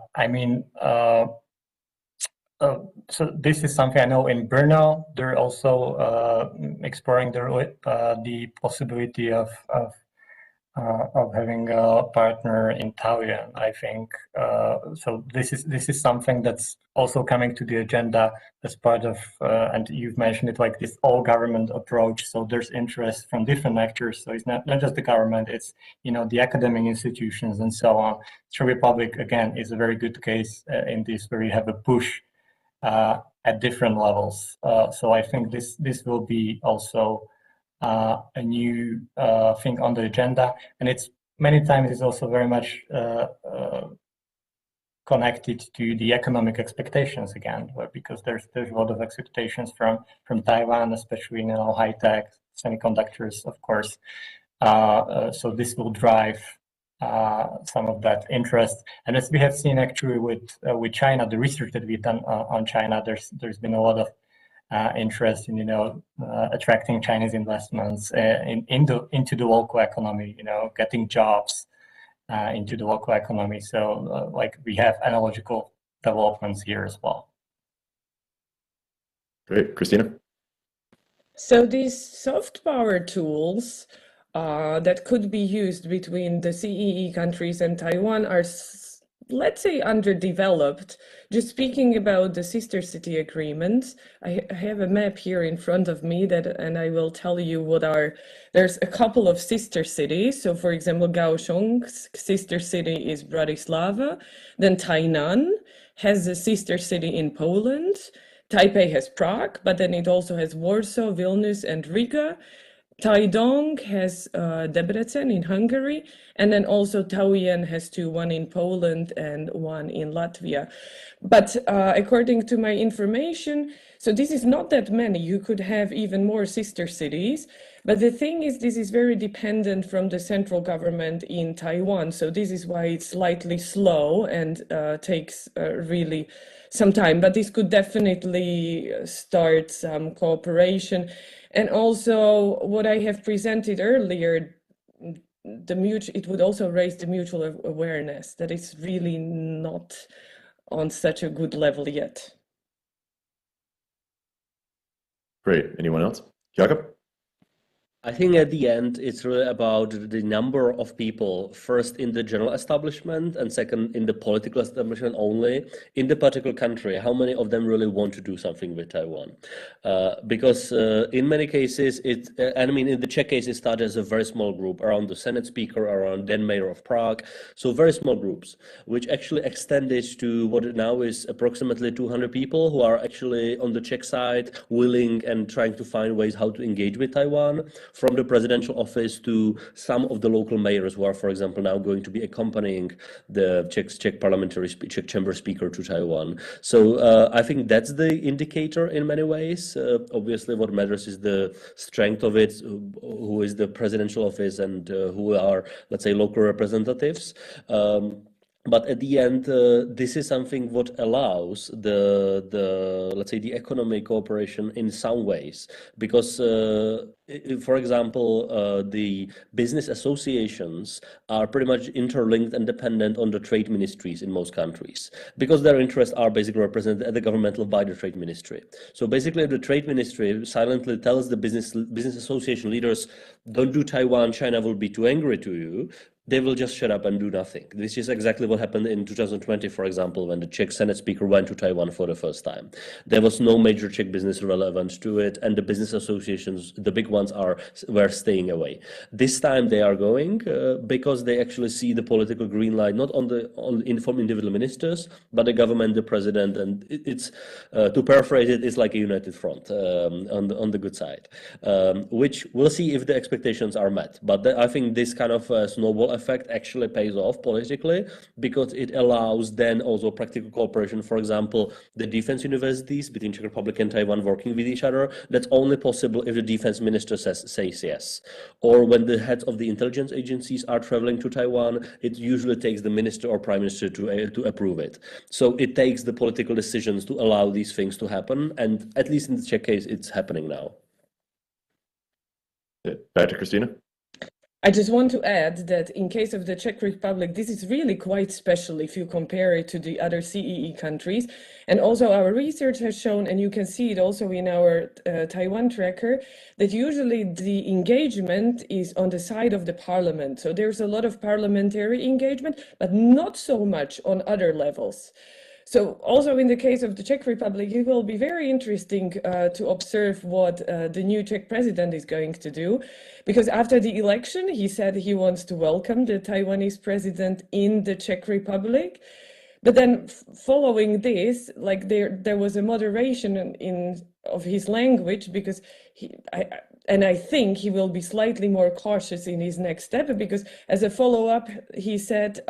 this is something I know in Brno. They're also exploring the possibility of having a partner in Taiwan, I think. So this is something that's also coming to the agenda as part of, and you've mentioned it, like this all-government approach. So there's interest from different actors. So it's not just the government, it's the academic institutions and so on. Czech Republic, again, is a very good case in this, where you have a push at different levels. So I think this will be also a new thing on the agenda, and it's many times is also very much connected to the economic expectations again, because there's a lot of expectations from Taiwan, especially high tech, semiconductors, of course. So this will drive some of that interest, and as we have seen actually with China, the research that we've done on China, there's been a lot of interest in attracting Chinese investments into the local economy, getting jobs into the local economy. So like we have analogical developments here as well. Great. Kristina? So these soft power tools that could be used between the CEE countries and Taiwan are let's say, underdeveloped. Just speaking about the sister city agreements, I have a map here in front of me and I will tell you there's a couple of sister cities. So for example, Kaohsiung's sister city is Bratislava, then Tainan has a sister city in Poland. Taipei has Prague, but then it also has Warsaw, Vilnius, and Riga. Taidong has Debrecen in Hungary, and then also Taujen has two, one in Poland and one in Latvia. But according to my information, so this is not that many. You could have even more sister cities. But the thing is, this is very dependent from the central government in Taiwan. So this is why it's slightly slow and takes really some time. But this could definitely start some cooperation. And also what I have presented earlier, it would also raise the mutual awareness that it's really not on such a good level yet. Great. Anyone else? Jakub? I think at the end, it's really about the number of people, first in the general establishment and second in the political establishment only in the particular country, how many of them really want to do something with Taiwan. Because in many cases, in the Czech case, it started as a very small group around the Senate speaker, around then mayor of Prague. So very small groups, which actually extended to what now is approximately 200 people who are actually on the Czech side, willing and trying to find ways how to engage with Taiwan. From the presidential office to some of the local mayors who are, for example, now going to be accompanying the Czech chamber speaker to Taiwan. So I think that's the indicator in many ways. Obviously, what matters is the strength of it, who is the presidential office and who are, let's say, local representatives. But at the end, this is something what allows let's say the economic cooperation in some ways, because for example, the business associations are pretty much interlinked and dependent on the trade ministries in most countries, because their interests are basically represented at the governmental by the trade ministry. So basically, if the trade ministry silently tells the business association leaders, "Don't do Taiwan, China will be too angry to you," they will just shut up and do nothing. This is exactly what happened in 2020, for example, when the Czech Senate speaker went to Taiwan for the first time. There was no major Czech business relevant to it, and the business associations, the big ones, were staying away. This time they are going because they actually see the political green light, not from individual ministers, but the government, the president, and it's to paraphrase it's like a united front on the good side, which we'll see if the expectations are met. But I think this kind of snowball effect actually pays off politically, because it allows then also practical cooperation. For example, the defense universities between Czech Republic and Taiwan working with each other. That's only possible if the defense minister says yes. Or when the heads of the intelligence agencies are traveling to Taiwan, it usually takes the minister or prime minister to approve it. So it takes the political decisions to allow these things to happen. And at least in the Czech case, it's happening now. Back to Kristina. I just want to add that in case of the Czech Republic, this is really quite special if you compare it to the other CEE countries. And also our research has shown, and you can see it also in our Taiwan tracker, that usually the engagement is on the side of the parliament. So there's a lot of parliamentary engagement, but not so much on other levels. So also in the case of the Czech Republic, it will be very interesting to observe what the new Czech president is going to do, because after the election, he said he wants to welcome the Taiwanese president in the Czech Republic. But then following this, like there was a moderation of his language, because I think he will be slightly more cautious in his next step, because as a follow-up, he said,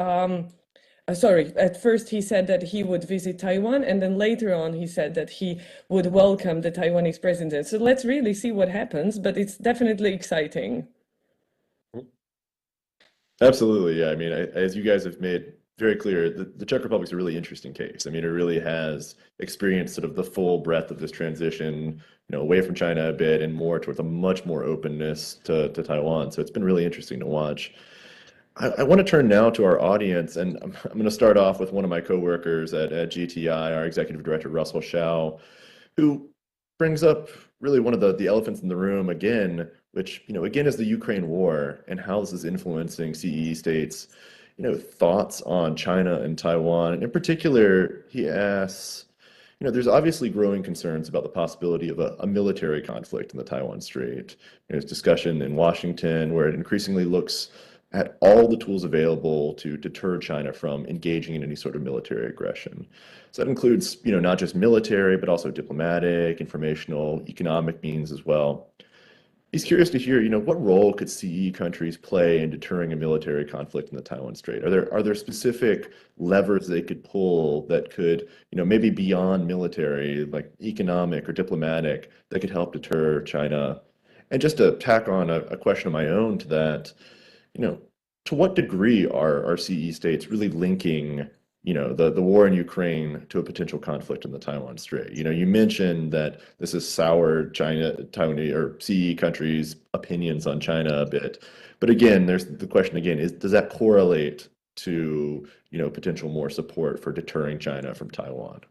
at first he said that he would visit Taiwan, and then later on he said that he would welcome the Taiwanese president. So let's really see what happens, but it's definitely exciting. Absolutely, yeah. I mean, as you guys have made very clear, the Czech Republic is a really interesting case. I mean, it really has experienced sort of the full breadth of this transition, away from China a bit and more towards a much more openness to Taiwan. So it's been really interesting to watch. I want to turn now to our audience, and I'm going to start off with one of my coworkers at GTI, our executive director, Russell Shao, who brings up really one of the elephants in the room again, which, again, is the Ukraine war and how this is influencing CEE states thoughts on China and Taiwan. In particular, he asks, there's obviously growing concerns about the possibility of a military conflict in the Taiwan Strait. There's discussion in Washington where it increasingly looks at all the tools available to deter China from engaging in any sort of military aggression. So that includes, not just military, but also diplomatic, informational, economic means as well. He's curious to hear, what role could CE countries play in deterring a military conflict in the Taiwan Strait? Are there specific levers they could pull that could, maybe beyond military, like economic or diplomatic, that could help deter China? And just to tack on a question of my own to that, to what degree are CE states really linking, the war in Ukraine to a potential conflict in the Taiwan Strait? You mentioned that this has soured Taiwanese or CE countries' opinions on China a bit. But again, there's the question again, does that correlate to, potential more support for deterring China from Taiwan?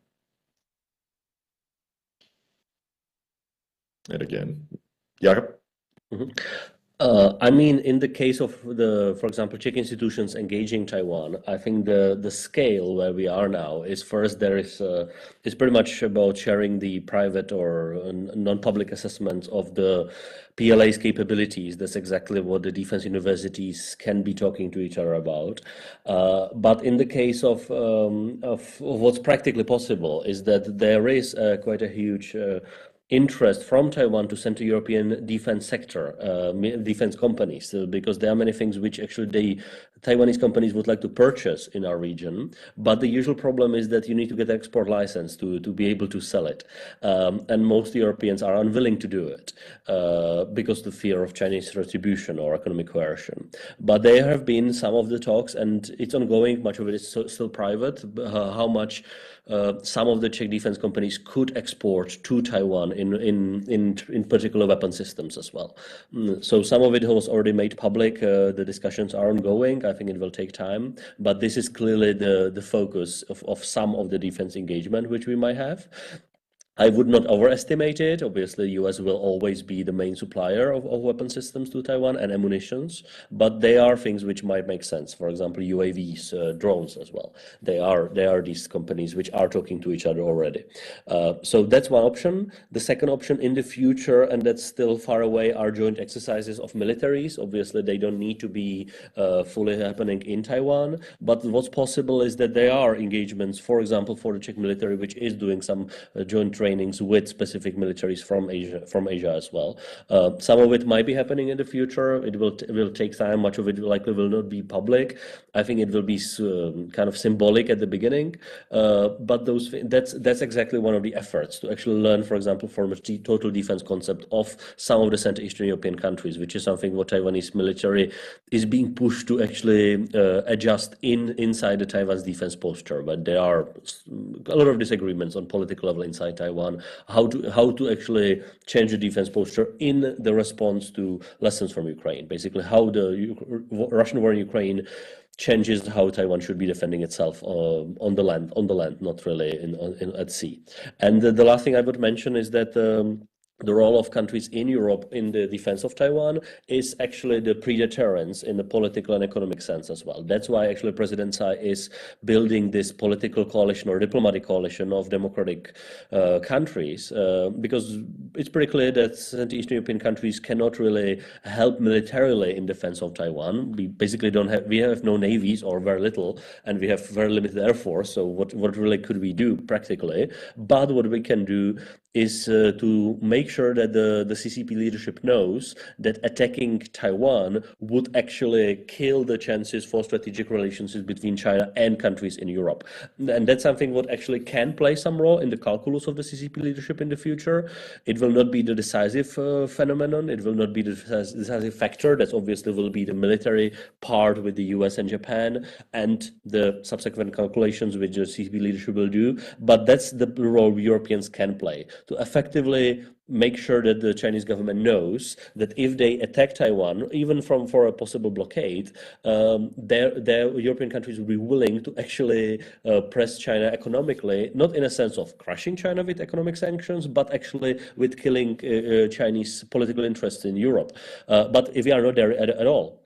And again, Jakub? Mm-hmm. I mean, in the case of for example, Czech institutions engaging Taiwan, I think the scale where we are now is first is pretty much about sharing the private or non-public assessments of the PLA's capabilities. That's exactly what the defense universities can be talking to each other about. But in the case of what's practically possible is that there is quite a huge interest from Taiwan to Central European defense sector, defense companies, because there are many things which actually Taiwanese companies would like to purchase in our region. But the usual problem is that you need to get an export license to be able to sell it. And most Europeans are unwilling to do it because of the fear of Chinese retribution or economic coercion. But there have been some of the talks, and it's ongoing. Much of it is still private. How much some of the Czech defense companies could export to Taiwan in particular weapon systems as well. So some of it was already made public. The discussions are ongoing. I think it will take time, but this is clearly the focus of some of the defense engagement which we might have. I would not overestimate it. Obviously, US will always be the main supplier of weapon systems to Taiwan and ammunitions, but they are things which might make sense. For example, UAVs, drones as well. They are these companies which are talking to each other already. So that's one option. The second option in the future, and that's still far away, are joint exercises of militaries. Obviously, they don't need to be fully happening in Taiwan, but what's possible is that there are engagements, for example, for the Czech military, which is doing some joint trainings with specific militaries from Asia as well. Some of it might be happening in the future. It will take time. Much of it likely will not be public. I think it will be kind of symbolic at the beginning. But that's exactly one of the efforts to actually learn, for example, from a total defense concept of some of the Central Eastern European countries, which is something what Taiwanese military is being pushed to actually adjust inside the Taiwan's defense posture. But there are a lot of disagreements on political level inside Taiwan, how to actually change the defense posture in the response to lessons from Ukraine. Basically, how the Russian war in Ukraine changes how Taiwan should be defending itself on the land, not really at sea. And the last thing I would mention is that the role of countries in Europe in the defense of Taiwan is actually the pre-deterrence in the political and economic sense as well. That's why actually President Tsai is building this political coalition or diplomatic coalition of democratic countries, because it's pretty clear that Central Eastern European countries cannot really help militarily in defense of Taiwan. We basically we have no navies or very little, and we have very limited air force. So what really could we do practically? But what we can do is to make sure that the CCP leadership knows that attacking Taiwan would actually kill the chances for strategic relationships between China and countries in Europe. And that's something what actually can play some role in the calculus of the CCP leadership in the future. It will not be the decisive phenomenon. It will not be the decisive factor. That obviously will be the military part with the US and Japan and the subsequent calculations which the CCP leadership will do. But that's the role Europeans can play, to effectively make sure that the Chinese government knows that if they attack Taiwan, even for a possible blockade, their European countries will be willing to actually press China economically, not in a sense of crushing China with economic sanctions, but actually with killing Chinese political interests in Europe. But if we are not there at all,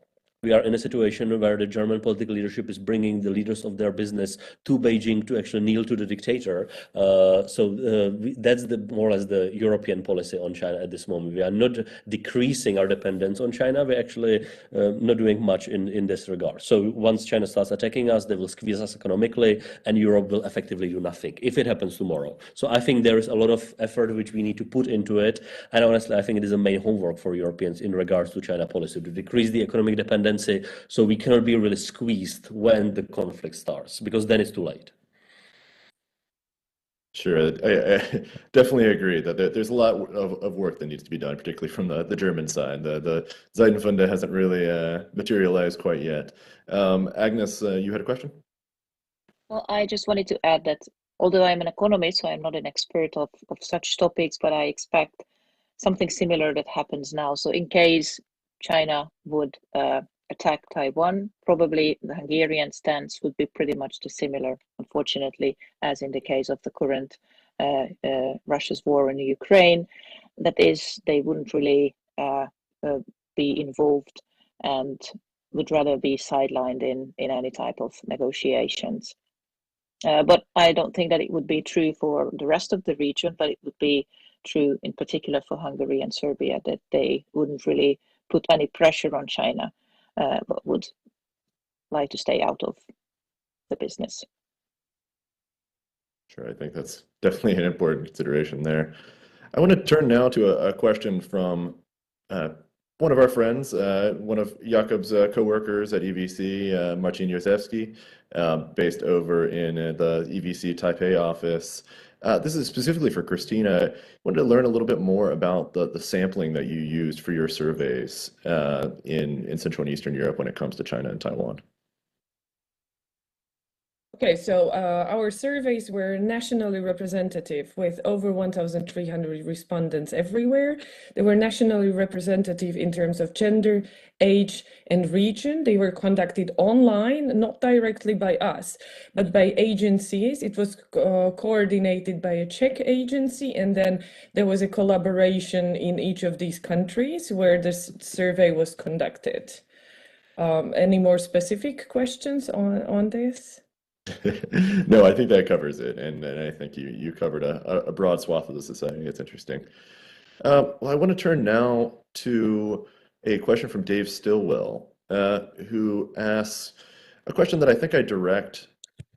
we are in a situation where the German political leadership is bringing the leaders of their business to Beijing to actually kneel to the dictator. That's more or less the European policy on China at this moment. We are not decreasing our dependence on China. We're actually not doing much in this regard. So once China starts attacking us, they will squeeze us economically, and Europe will effectively do nothing if it happens tomorrow. So I think there is a lot of effort which we need to put into it. And honestly, I think it is a main homework for Europeans in regards to China policy to decrease the economic dependency, so we cannot be really squeezed when the conflict starts, because then it's too late. Sure, I definitely agree that there's a lot of work that needs to be done, particularly from the German side. The Zeitenfunde hasn't really materialized quite yet. Agnes, you had a question? Well, I just wanted to add that although I'm an economist, so I'm not an expert of such topics, but I expect something similar that happens now. So in case China would attack Taiwan, probably the Hungarian stance would be pretty much the similar, unfortunately, as in the case of the current Russia's war in Ukraine. That is, they wouldn't really be involved and would rather be sidelined in any type of negotiations. But I don't think that it would be true for the rest of the region, but it would be true in particular for Hungary and Serbia, that they wouldn't really put any pressure on China, but would like to stay out of the business. Sure, I think that's definitely an important consideration there. I want to turn now to a question from one of our friends, one of Jakub's co-workers at EVC, Marcin Józefski, based over in the EVC Taipei office. This is specifically for Kristina. I wanted to learn a little bit more about the sampling that you used for your surveys in Central and Eastern Europe when it comes to China and Taiwan. Okay, so our surveys were nationally representative with over 1,300 respondents everywhere. They were nationally representative in terms of gender, age, and region. They were conducted online, not directly by us, but by agencies. It was coordinated by a Czech agency, and then there was a collaboration in each of these countries where this survey was conducted. Any more specific questions on this? No, I think that covers it, and I think you covered a broad swath of the society. It's interesting. Well, I want to turn now to a question from Dave Stillwell, who asks a question that I think I direct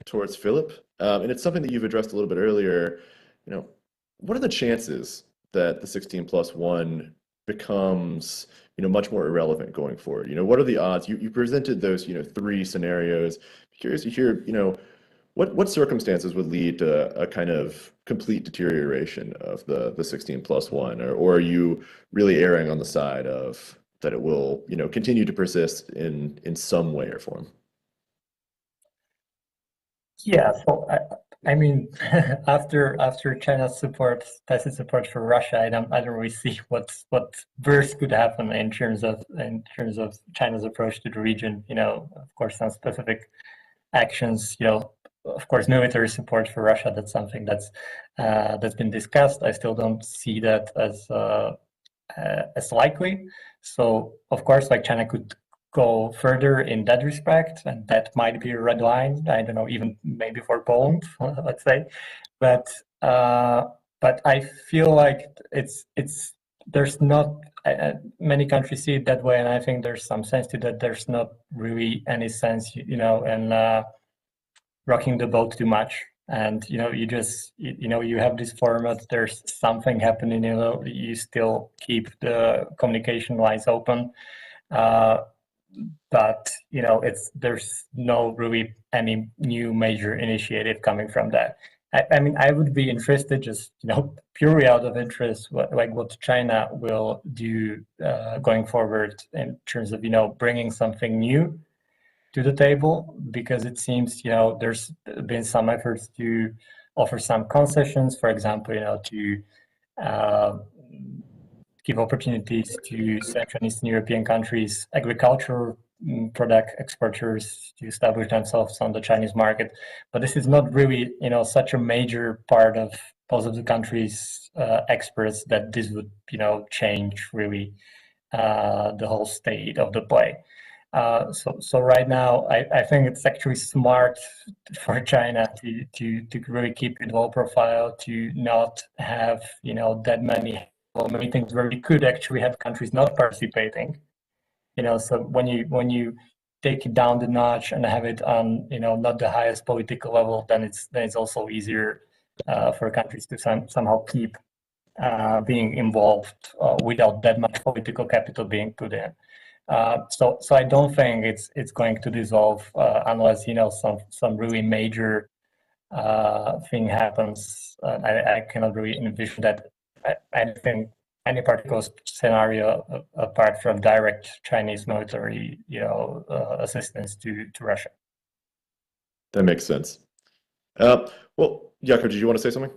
towards Filip, and it's something that you've addressed a little bit earlier. What are the chances that the 16+1 becomes much more irrelevant going forward? What are the odds? You presented those 3 scenarios. Curious to hear what circumstances would lead to a kind of complete deterioration of the 16+1, or are you really erring on the side of that it will continue to persist in some way or form? Yeah, so I mean, after China's tacit support for Russia, I don't really see what worse could happen in terms of China's approach to the region. Of course, some specific actions. Of course, military support for Russia. That's something that's been discussed. I still don't see that as likely. So, of course, China could go further in that respect, and that might be a red line. I don't know, even maybe for Poland, let's say. But I feel like there's not many countries see it that way, and I think there's some sense to that. There's not really any sense, in rocking the boat too much. And you just you have this format. There's something happening. You still keep the communication lines open. But there's no really any new major initiative coming from that. I mean, I would be interested, just purely out of interest, what China will do going forward in terms of bringing something new to the table, because it seems there's been some efforts to offer some concessions, for example, to give opportunities to Central and Eastern European countries, agricultural product exporters, to establish themselves on the Chinese market. But this is not really, such a major part of most of the countries' experts that this would, change really the whole state of the play. So right now, I think it's actually smart for China to really keep a low profile, to not have that many meetings where we could actually have countries not participating. So when you take it down the notch and have it on not the highest political level, then it's also easier for countries to somehow keep being involved without that much political capital being put in. So I don't think it's going to dissolve unless some really major thing happens. I cannot really envision that. I think any particular scenario apart from direct Chinese military assistance to Russia. That makes sense. Well, Jakub, did you want to say something?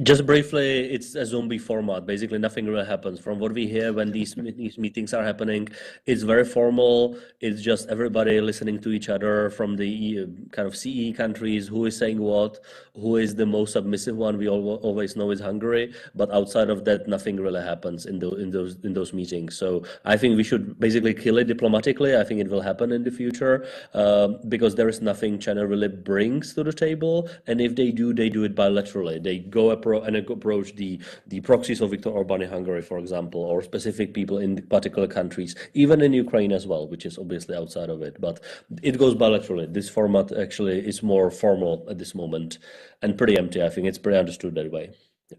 Just briefly, it's a zombie format. Basically, nothing really happens. From what we hear when these meetings are happening, it's very formal. It's just everybody listening to each other from the kind of CE countries, who is saying what, who is the most submissive one. We always know is Hungary, but outside of that, nothing really happens in those meetings. So I think we should basically kill it diplomatically. I think it will happen in the future because there is nothing China really brings to the table, and if they do it bilaterally. They go and approach the proxies of Viktor Orbán in Hungary, for example, or specific people in particular countries, even in Ukraine as well, which is obviously outside of it. But it goes bilaterally. This format actually is more formal at this moment and pretty empty. I think it's pretty understood that way. Yeah.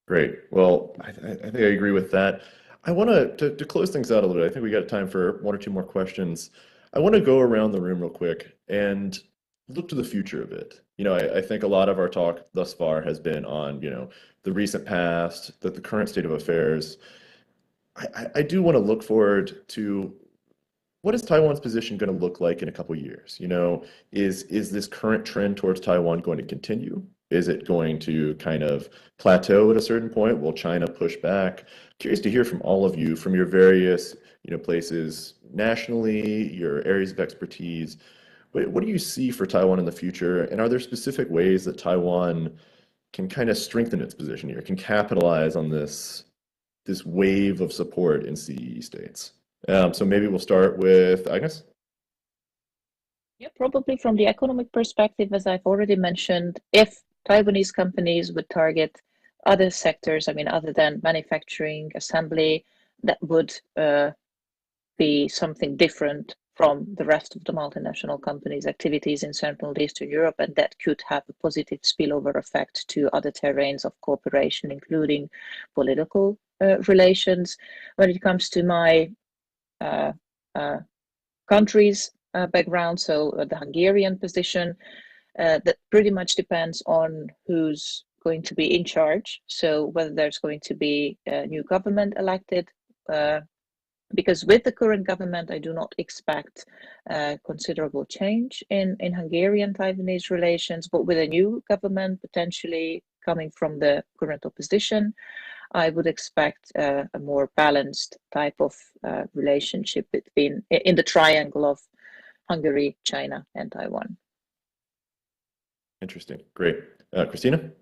Great. Well, I think I agree with that. I want to close things out a little bit. I think we got time for one or two more questions. I want to go around the room real quick and look to the future of it. I think a lot of our talk thus far has been on, the recent past, the current state of affairs. I do want to look forward to what is Taiwan's position going to look like in a couple of years? Is this current trend towards Taiwan going to continue? Is it going to kind of plateau at a certain point? Will China push back? Curious to hear from all of you, from your various, places nationally, your areas of expertise. What do you see for Taiwan in the future? And are there specific ways that Taiwan can kind of strengthen its position here, can capitalize on this wave of support in CEE states? So maybe we'll start with Ágnes. Yeah, probably from the economic perspective, as I've already mentioned, if Taiwanese companies would target other sectors, other than manufacturing, assembly, that would be something different from the rest of the multinational companies' activities in Central and Eastern Europe, and that could have a positive spillover effect to other terrains of cooperation, including political relations. When it comes to my country's background, so the Hungarian position, that pretty much depends on who's going to be in charge. So whether there's going to be a new government elected, because with the current government, I do not expect considerable change in Hungarian-Taiwanese relations, but with a new government potentially coming from the current opposition, I would expect a more balanced type of relationship in the triangle of Hungary, China, and Taiwan. Interesting. Great. Kristina?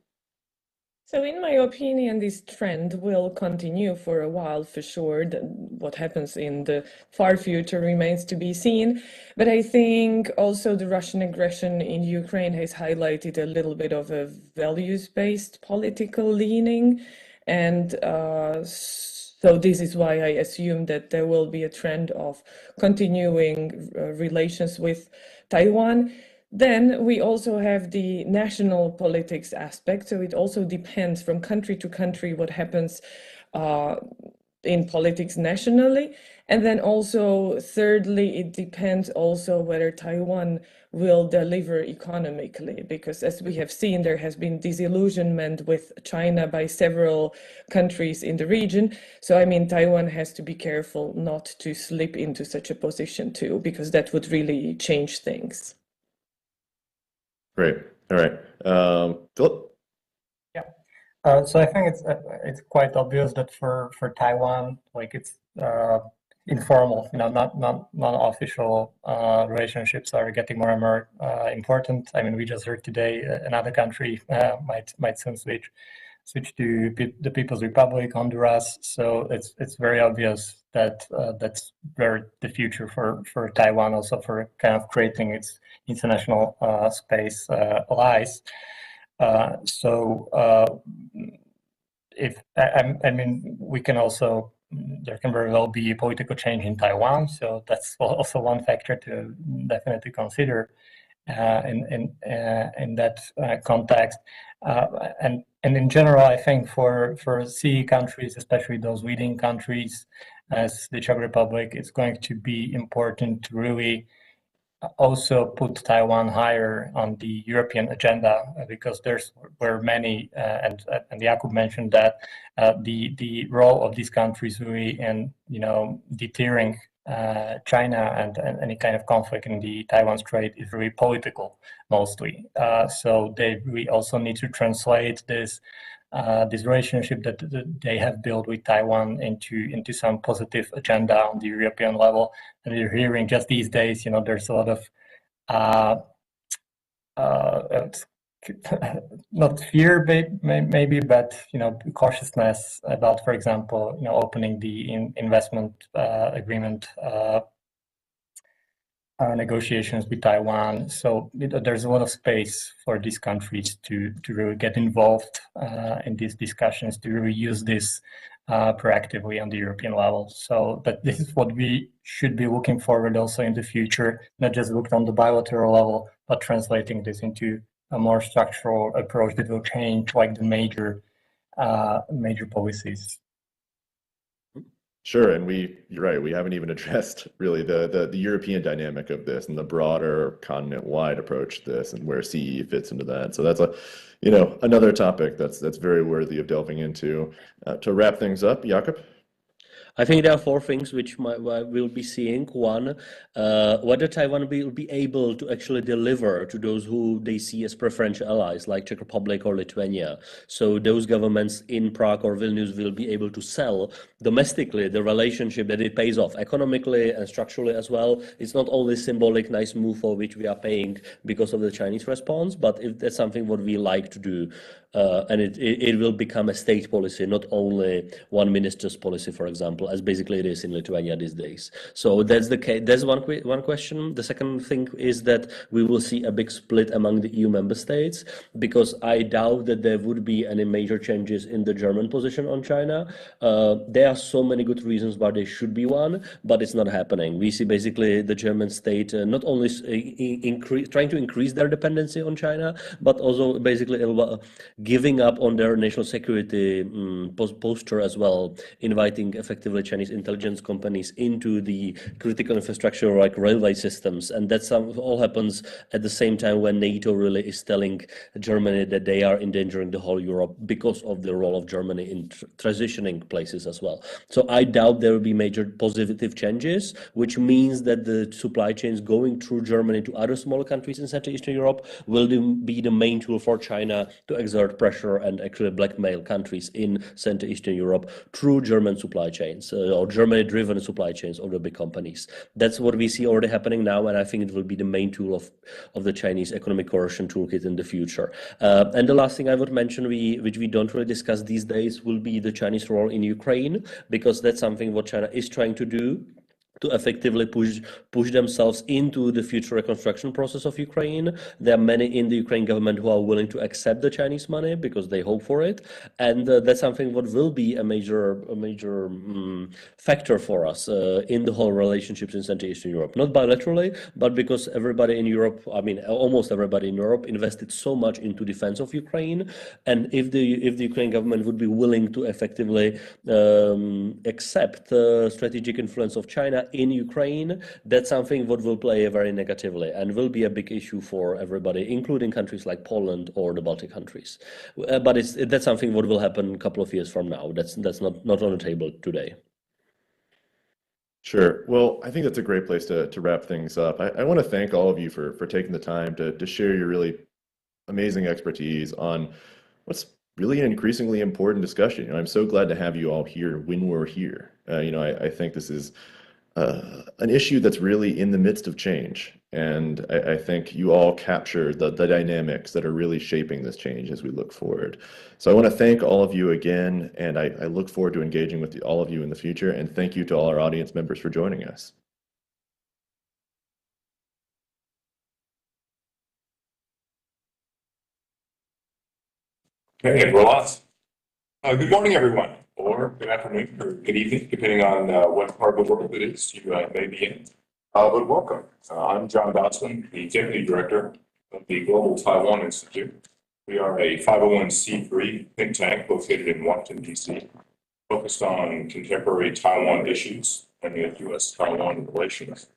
So in my opinion, this trend will continue for a while for sure. What happens in the far future remains to be seen. But I think also the Russian aggression in Ukraine has highlighted a little bit of a values-based political leaning. And so this is why I assume that there will be a trend of continuing relations with Taiwan. Then we also have the national politics aspect. So it also depends from country to country what happens in politics nationally. And then also, thirdly, it depends also whether Taiwan will deliver economically, because as we have seen, there has been disillusionment with China by several countries in the region. So, Taiwan has to be careful not to slip into such a position too, because that would really change things. Great. All right. Filip? Yeah. So I think it's quite obvious that for Taiwan, it's informal, non-official relationships are getting more and more important. We just heard today another country might soon switch to the People's Republic, Honduras. So it's very obvious that's where the future for Taiwan, also for kind of creating its international space, lies. I mean, we can also, there can very well be a political change in Taiwan, so that's also one factor to definitely consider in that context. And in general, I think for CE countries, especially those leading countries as the Czech Republic, it's going to be important to really also put Taiwan higher on the European agenda, because were many, and Jakub mentioned that the role of these countries really in deterring China and any kind of conflict in the Taiwan Strait is really political mostly. So we also need to translate this relationship that they have built with Taiwan into some positive agenda on the European level. And we're hearing just these days, there's a lot of not fear maybe, but cautiousness about, for example, opening the investment agreement negotiations with Taiwan. So there's a lot of space for these countries to really get involved in these discussions, to really use this proactively on the European level. So, but this is what we should be looking forward also in the future, not just look on the bilateral level, but translating this into a more structural approach that will change like the major policies. Sure, and you're right, we haven't even addressed really the European dynamic of this and the broader continent-wide approach to this and where CE fits into that. So that's another topic that's very worthy of delving into. To wrap things up, Jakub? I think there are four things which we'll be seeing. One, whether Taiwan will be able to actually deliver to those who they see as preferential allies, like Czech Republic or Lithuania. So those governments in Prague or Vilnius will be able to sell domestically the relationship that it pays off economically and structurally as well. It's not only symbolic, nice move for which we are paying because of the Chinese response, but if that's something what we like to do. And it will become a state policy, not only one minister's policy, for example, as basically it is in Lithuania these days. So that's the case. That's one question. The second thing is that we will see a big split among the EU member states, because I doubt that there would be any major changes in the German position on China. There are so many good reasons why there should be one, but it's not happening. We see basically the German state not only trying to increase their dependency on China, but also basically giving up on their national security posture as well, inviting effectively Chinese intelligence companies into the critical infrastructure like railway systems. And that's all happens at the same time when NATO really is telling Germany that they are endangering the whole Europe because of the role of Germany in transitioning places as well. So I doubt there will be major positive changes, which means that the supply chains going through Germany to other smaller countries in Central Eastern Europe will be the main tool for China to exert pressure and actually blackmail countries in Central Eastern Europe through German supply chains or Germany-driven supply chains of the big companies. That's what we see already happening now, and I think it will be the main tool of the Chinese economic coercion toolkit in the future. And the last thing I would mention, which we don't really discuss these days, will be the Chinese role in Ukraine, because that's something what China is trying to do to effectively push themselves into the future reconstruction process of Ukraine. There are many in the Ukraine government who are willing to accept the Chinese money because they hope for it, and that's something what will be a major factor for us in the whole relationships in Central Eastern Europe. Not bilaterally, but because everybody in Europe, I mean almost everybody in Europe, invested so much into defense of Ukraine, and if the Ukraine government would be willing to effectively accept strategic influence of China in Ukraine, that's something what will play very negatively and will be a big issue for everybody, including countries like Poland or the Baltic countries. But that's something what will happen a couple of years from now. That's not on the table today. Sure. Well, I think that's a great place to wrap things up. I want to thank all of you for taking the time to share your really amazing expertise on what's really an increasingly important discussion. I'm so glad to have you all here when we're here. I think this is an issue that's really in the midst of change. And I think you all capture the dynamics that are really shaping this change as we look forward. So I want to thank all of you again, and I look forward to engaging with all of you in the future. And thank you to all our audience members for joining us. Okay, Roland. Good morning, everyone, or good afternoon, or good evening, depending on what part of the world it is you may be in. But welcome. I'm John Dodson, the Deputy Director of the Global Taiwan Institute. We are a 501c3 think tank located in Washington, D.C., focused on contemporary Taiwan issues and the U.S.-Taiwan relations.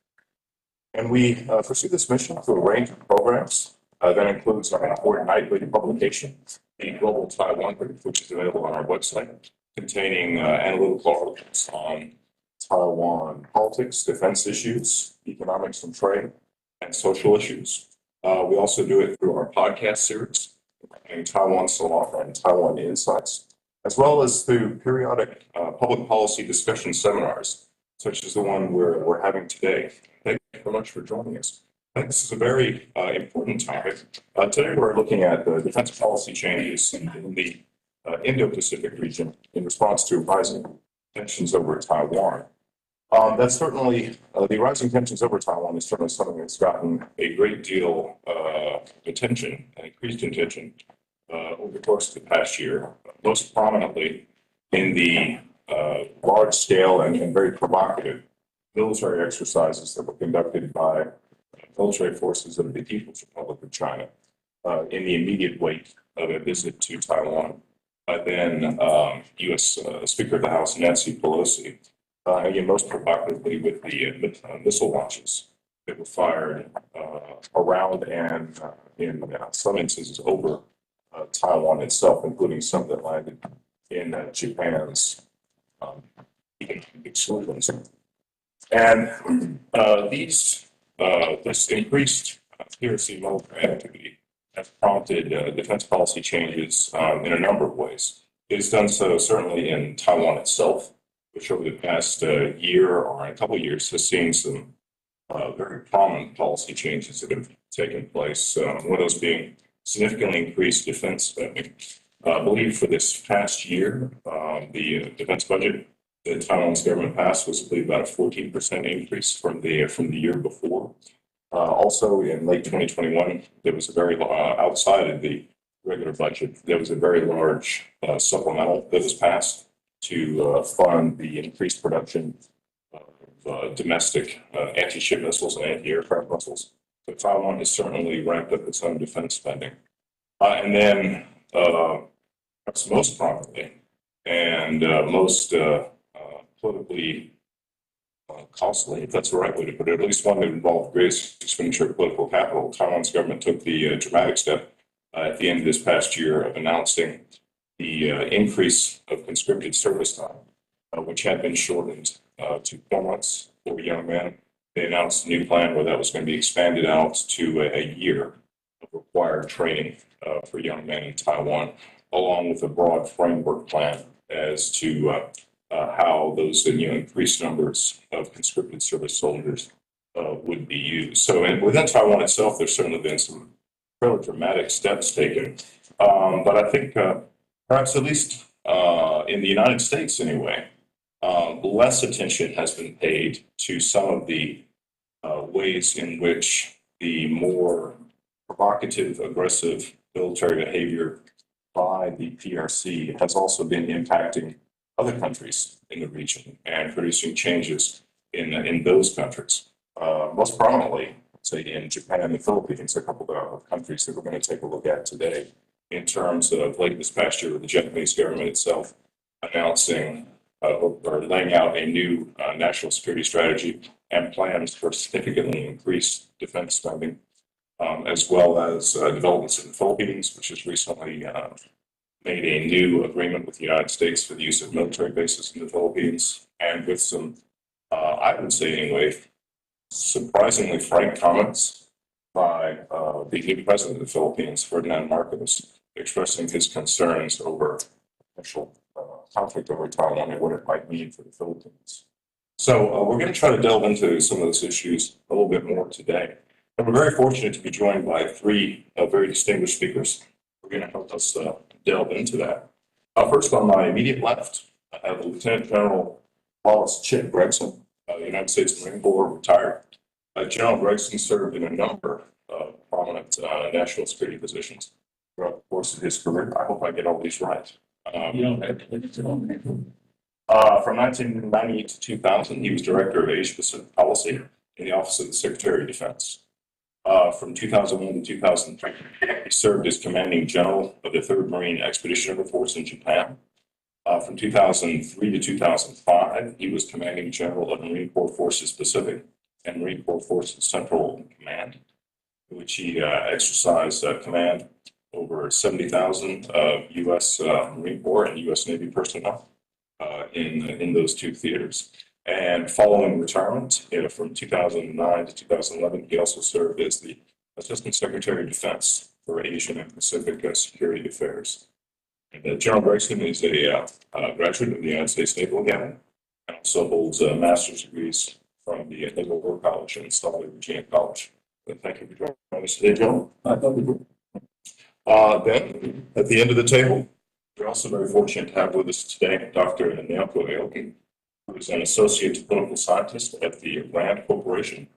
And we pursue this mission through a range of programs that includes our fortnightly publication, the Global Taiwan Group, which is available on our website, containing analytical articles on Taiwan politics, defense issues, economics and trade, and social issues. We also do it through our podcast series, Taiwan Salon and Taiwan Insights, as well as through periodic public policy discussion seminars, such as the one we're having today. Thank you very much for joining us. I think this is a very important topic. Today we're looking at the defense policy changes in the Indo-Pacific region in response to rising tensions over Taiwan. That's certainly, the rising tensions over Taiwan is certainly something that's gotten a great deal of attention, increased attention over the course of the past year, most prominently in the large-scale and very provocative military exercises that were conducted by military forces of the People's Republic of China in the immediate wake of a visit to Taiwan by then U.S. Speaker of the House Nancy Pelosi, again, most provocatively with the missile launches that were fired around and in some instances over Taiwan itself, including some that landed in Japan's exclusion zone. And this increased PRC military activity has prompted defense policy changes in a number of ways. It has done so certainly in Taiwan itself, which over the past year or a couple of years has seen some very prominent policy changes that have taken place, one of those being significantly increased defense spending. I believe for this past year, the defense budget that Taiwan's government passed was, I believe, about a 14% increase from the year before. Also, in late 2021, there was a very outside of the regular budget, there was a very large supplemental that was passed to fund the increased production of domestic anti-ship missiles and anti-aircraft missiles. So Taiwan has certainly ramped up its own defense spending. And then, perhaps most prominently and most politically costly, if that's the right way to put it, at least one that involved greatest expenditure of political capital, Taiwan's government took the dramatic step at the end of this past year of announcing the increase of conscripted service time, which had been shortened to 4 months for young men. They announced a new plan where that was going to be expanded out to a year of required training for young men in Taiwan, along with a broad framework plan as to how those increased numbers of conscripted service soldiers would be used. So within Taiwan itself, there's certainly been some fairly dramatic steps taken. But I think perhaps at least in the United States anyway, less attention has been paid to some of the ways in which the more provocative, aggressive military behavior by the PRC has also been impacting other countries in the region and producing changes in those countries. Most prominently, say in Japan and the Philippines, a couple of countries that we're going to take a look at today, in terms of late this past year with the Japanese government itself announcing or laying out a new national security strategy and plans for significantly increased defense spending, as well as developments in the Philippines, which has recently made a new agreement with the United States for the use of military bases in the Philippines, and with some, I would say anyway, surprisingly frank comments by the new president of the Philippines, Ferdinand Marcos, expressing his concerns over potential conflict over Taiwan and what it might mean for the Philippines. So we're going to try to delve into some of those issues a little bit more today. And we're very fortunate to be joined by three very distinguished speakers. We're going to help us delve into that. First, on my immediate left, I have Lieutenant General Wallace Chip Gregson, United States Marine Corps, retired. General Gregson served in a number of prominent national security positions throughout the course of his career. I hope I get all these right. From 1998 to 2000, he was Director of Asia Pacific Policy in the Office of the Secretary of Defense. From 2001 to 2003, he served as Commanding General of the 3rd Marine Expeditionary Force in Japan. From 2003 to 2005, he was Commanding General of Marine Corps Forces Pacific and Marine Corps Forces Central Command, in which he exercised command over 70,000 U.S. Marine Corps and U.S. Navy personnel in those two theaters. And following retirement, from 2009 to 2011, he also served as the Assistant Secretary of Defense for Asian and Pacific Security Affairs. And General Gregson is a graduate of the United States Naval Academy and also holds master's degrees from the Naval War College and Stolly Virginia College. Thank you for joining us today, General. Then, at the end of the table, we're also very fortunate to have with us today Dr. Naoko Aoki, who is an associate political scientist at the RAND Corporation.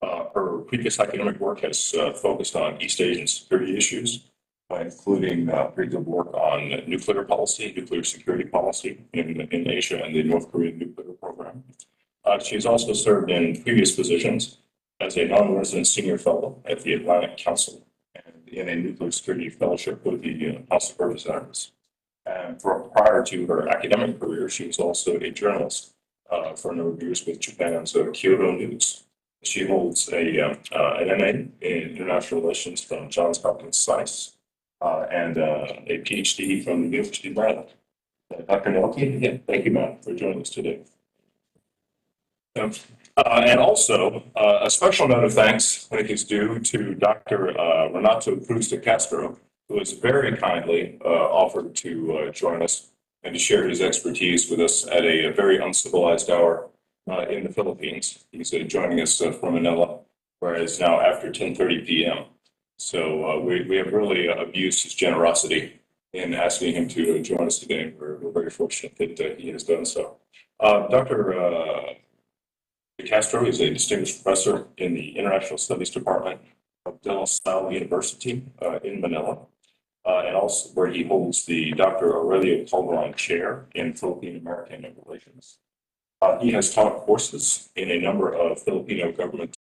Her previous academic work has focused on East Asian security issues, including pretty good work on nuclear policy, nuclear security policy in Asia and the North Korean nuclear program. She's also served in previous positions as a non-resident senior fellow at the Atlantic Council and in a nuclear security fellowship with the House of Representatives. And prior to her academic career, she was also a journalist for a number of years with Japan's Kyodo News. She holds an MA in International Relations from Johns Hopkins SAIS and a PhD from the University of Maryland. Dr. Naoki, thank you, ma'am, for joining us today. And also, a special note of thanks, I think, is due to Dr. Renato Cruz de Castro, who has very kindly offered to join us and to share his expertise with us at a very uncivilized hour in the Philippines. He's joining us from Manila, where it's now after 10:30 p.m. So we have really abused his generosity in asking him to join us today. We're very fortunate that he has done so. Dr. De Castro is a distinguished professor in the International Studies Department of De La Salle University in Manila, and also where he holds the Dr. Aurelio Calderon Chair in Philippine-American Relations. He has taught courses in a number of Filipino government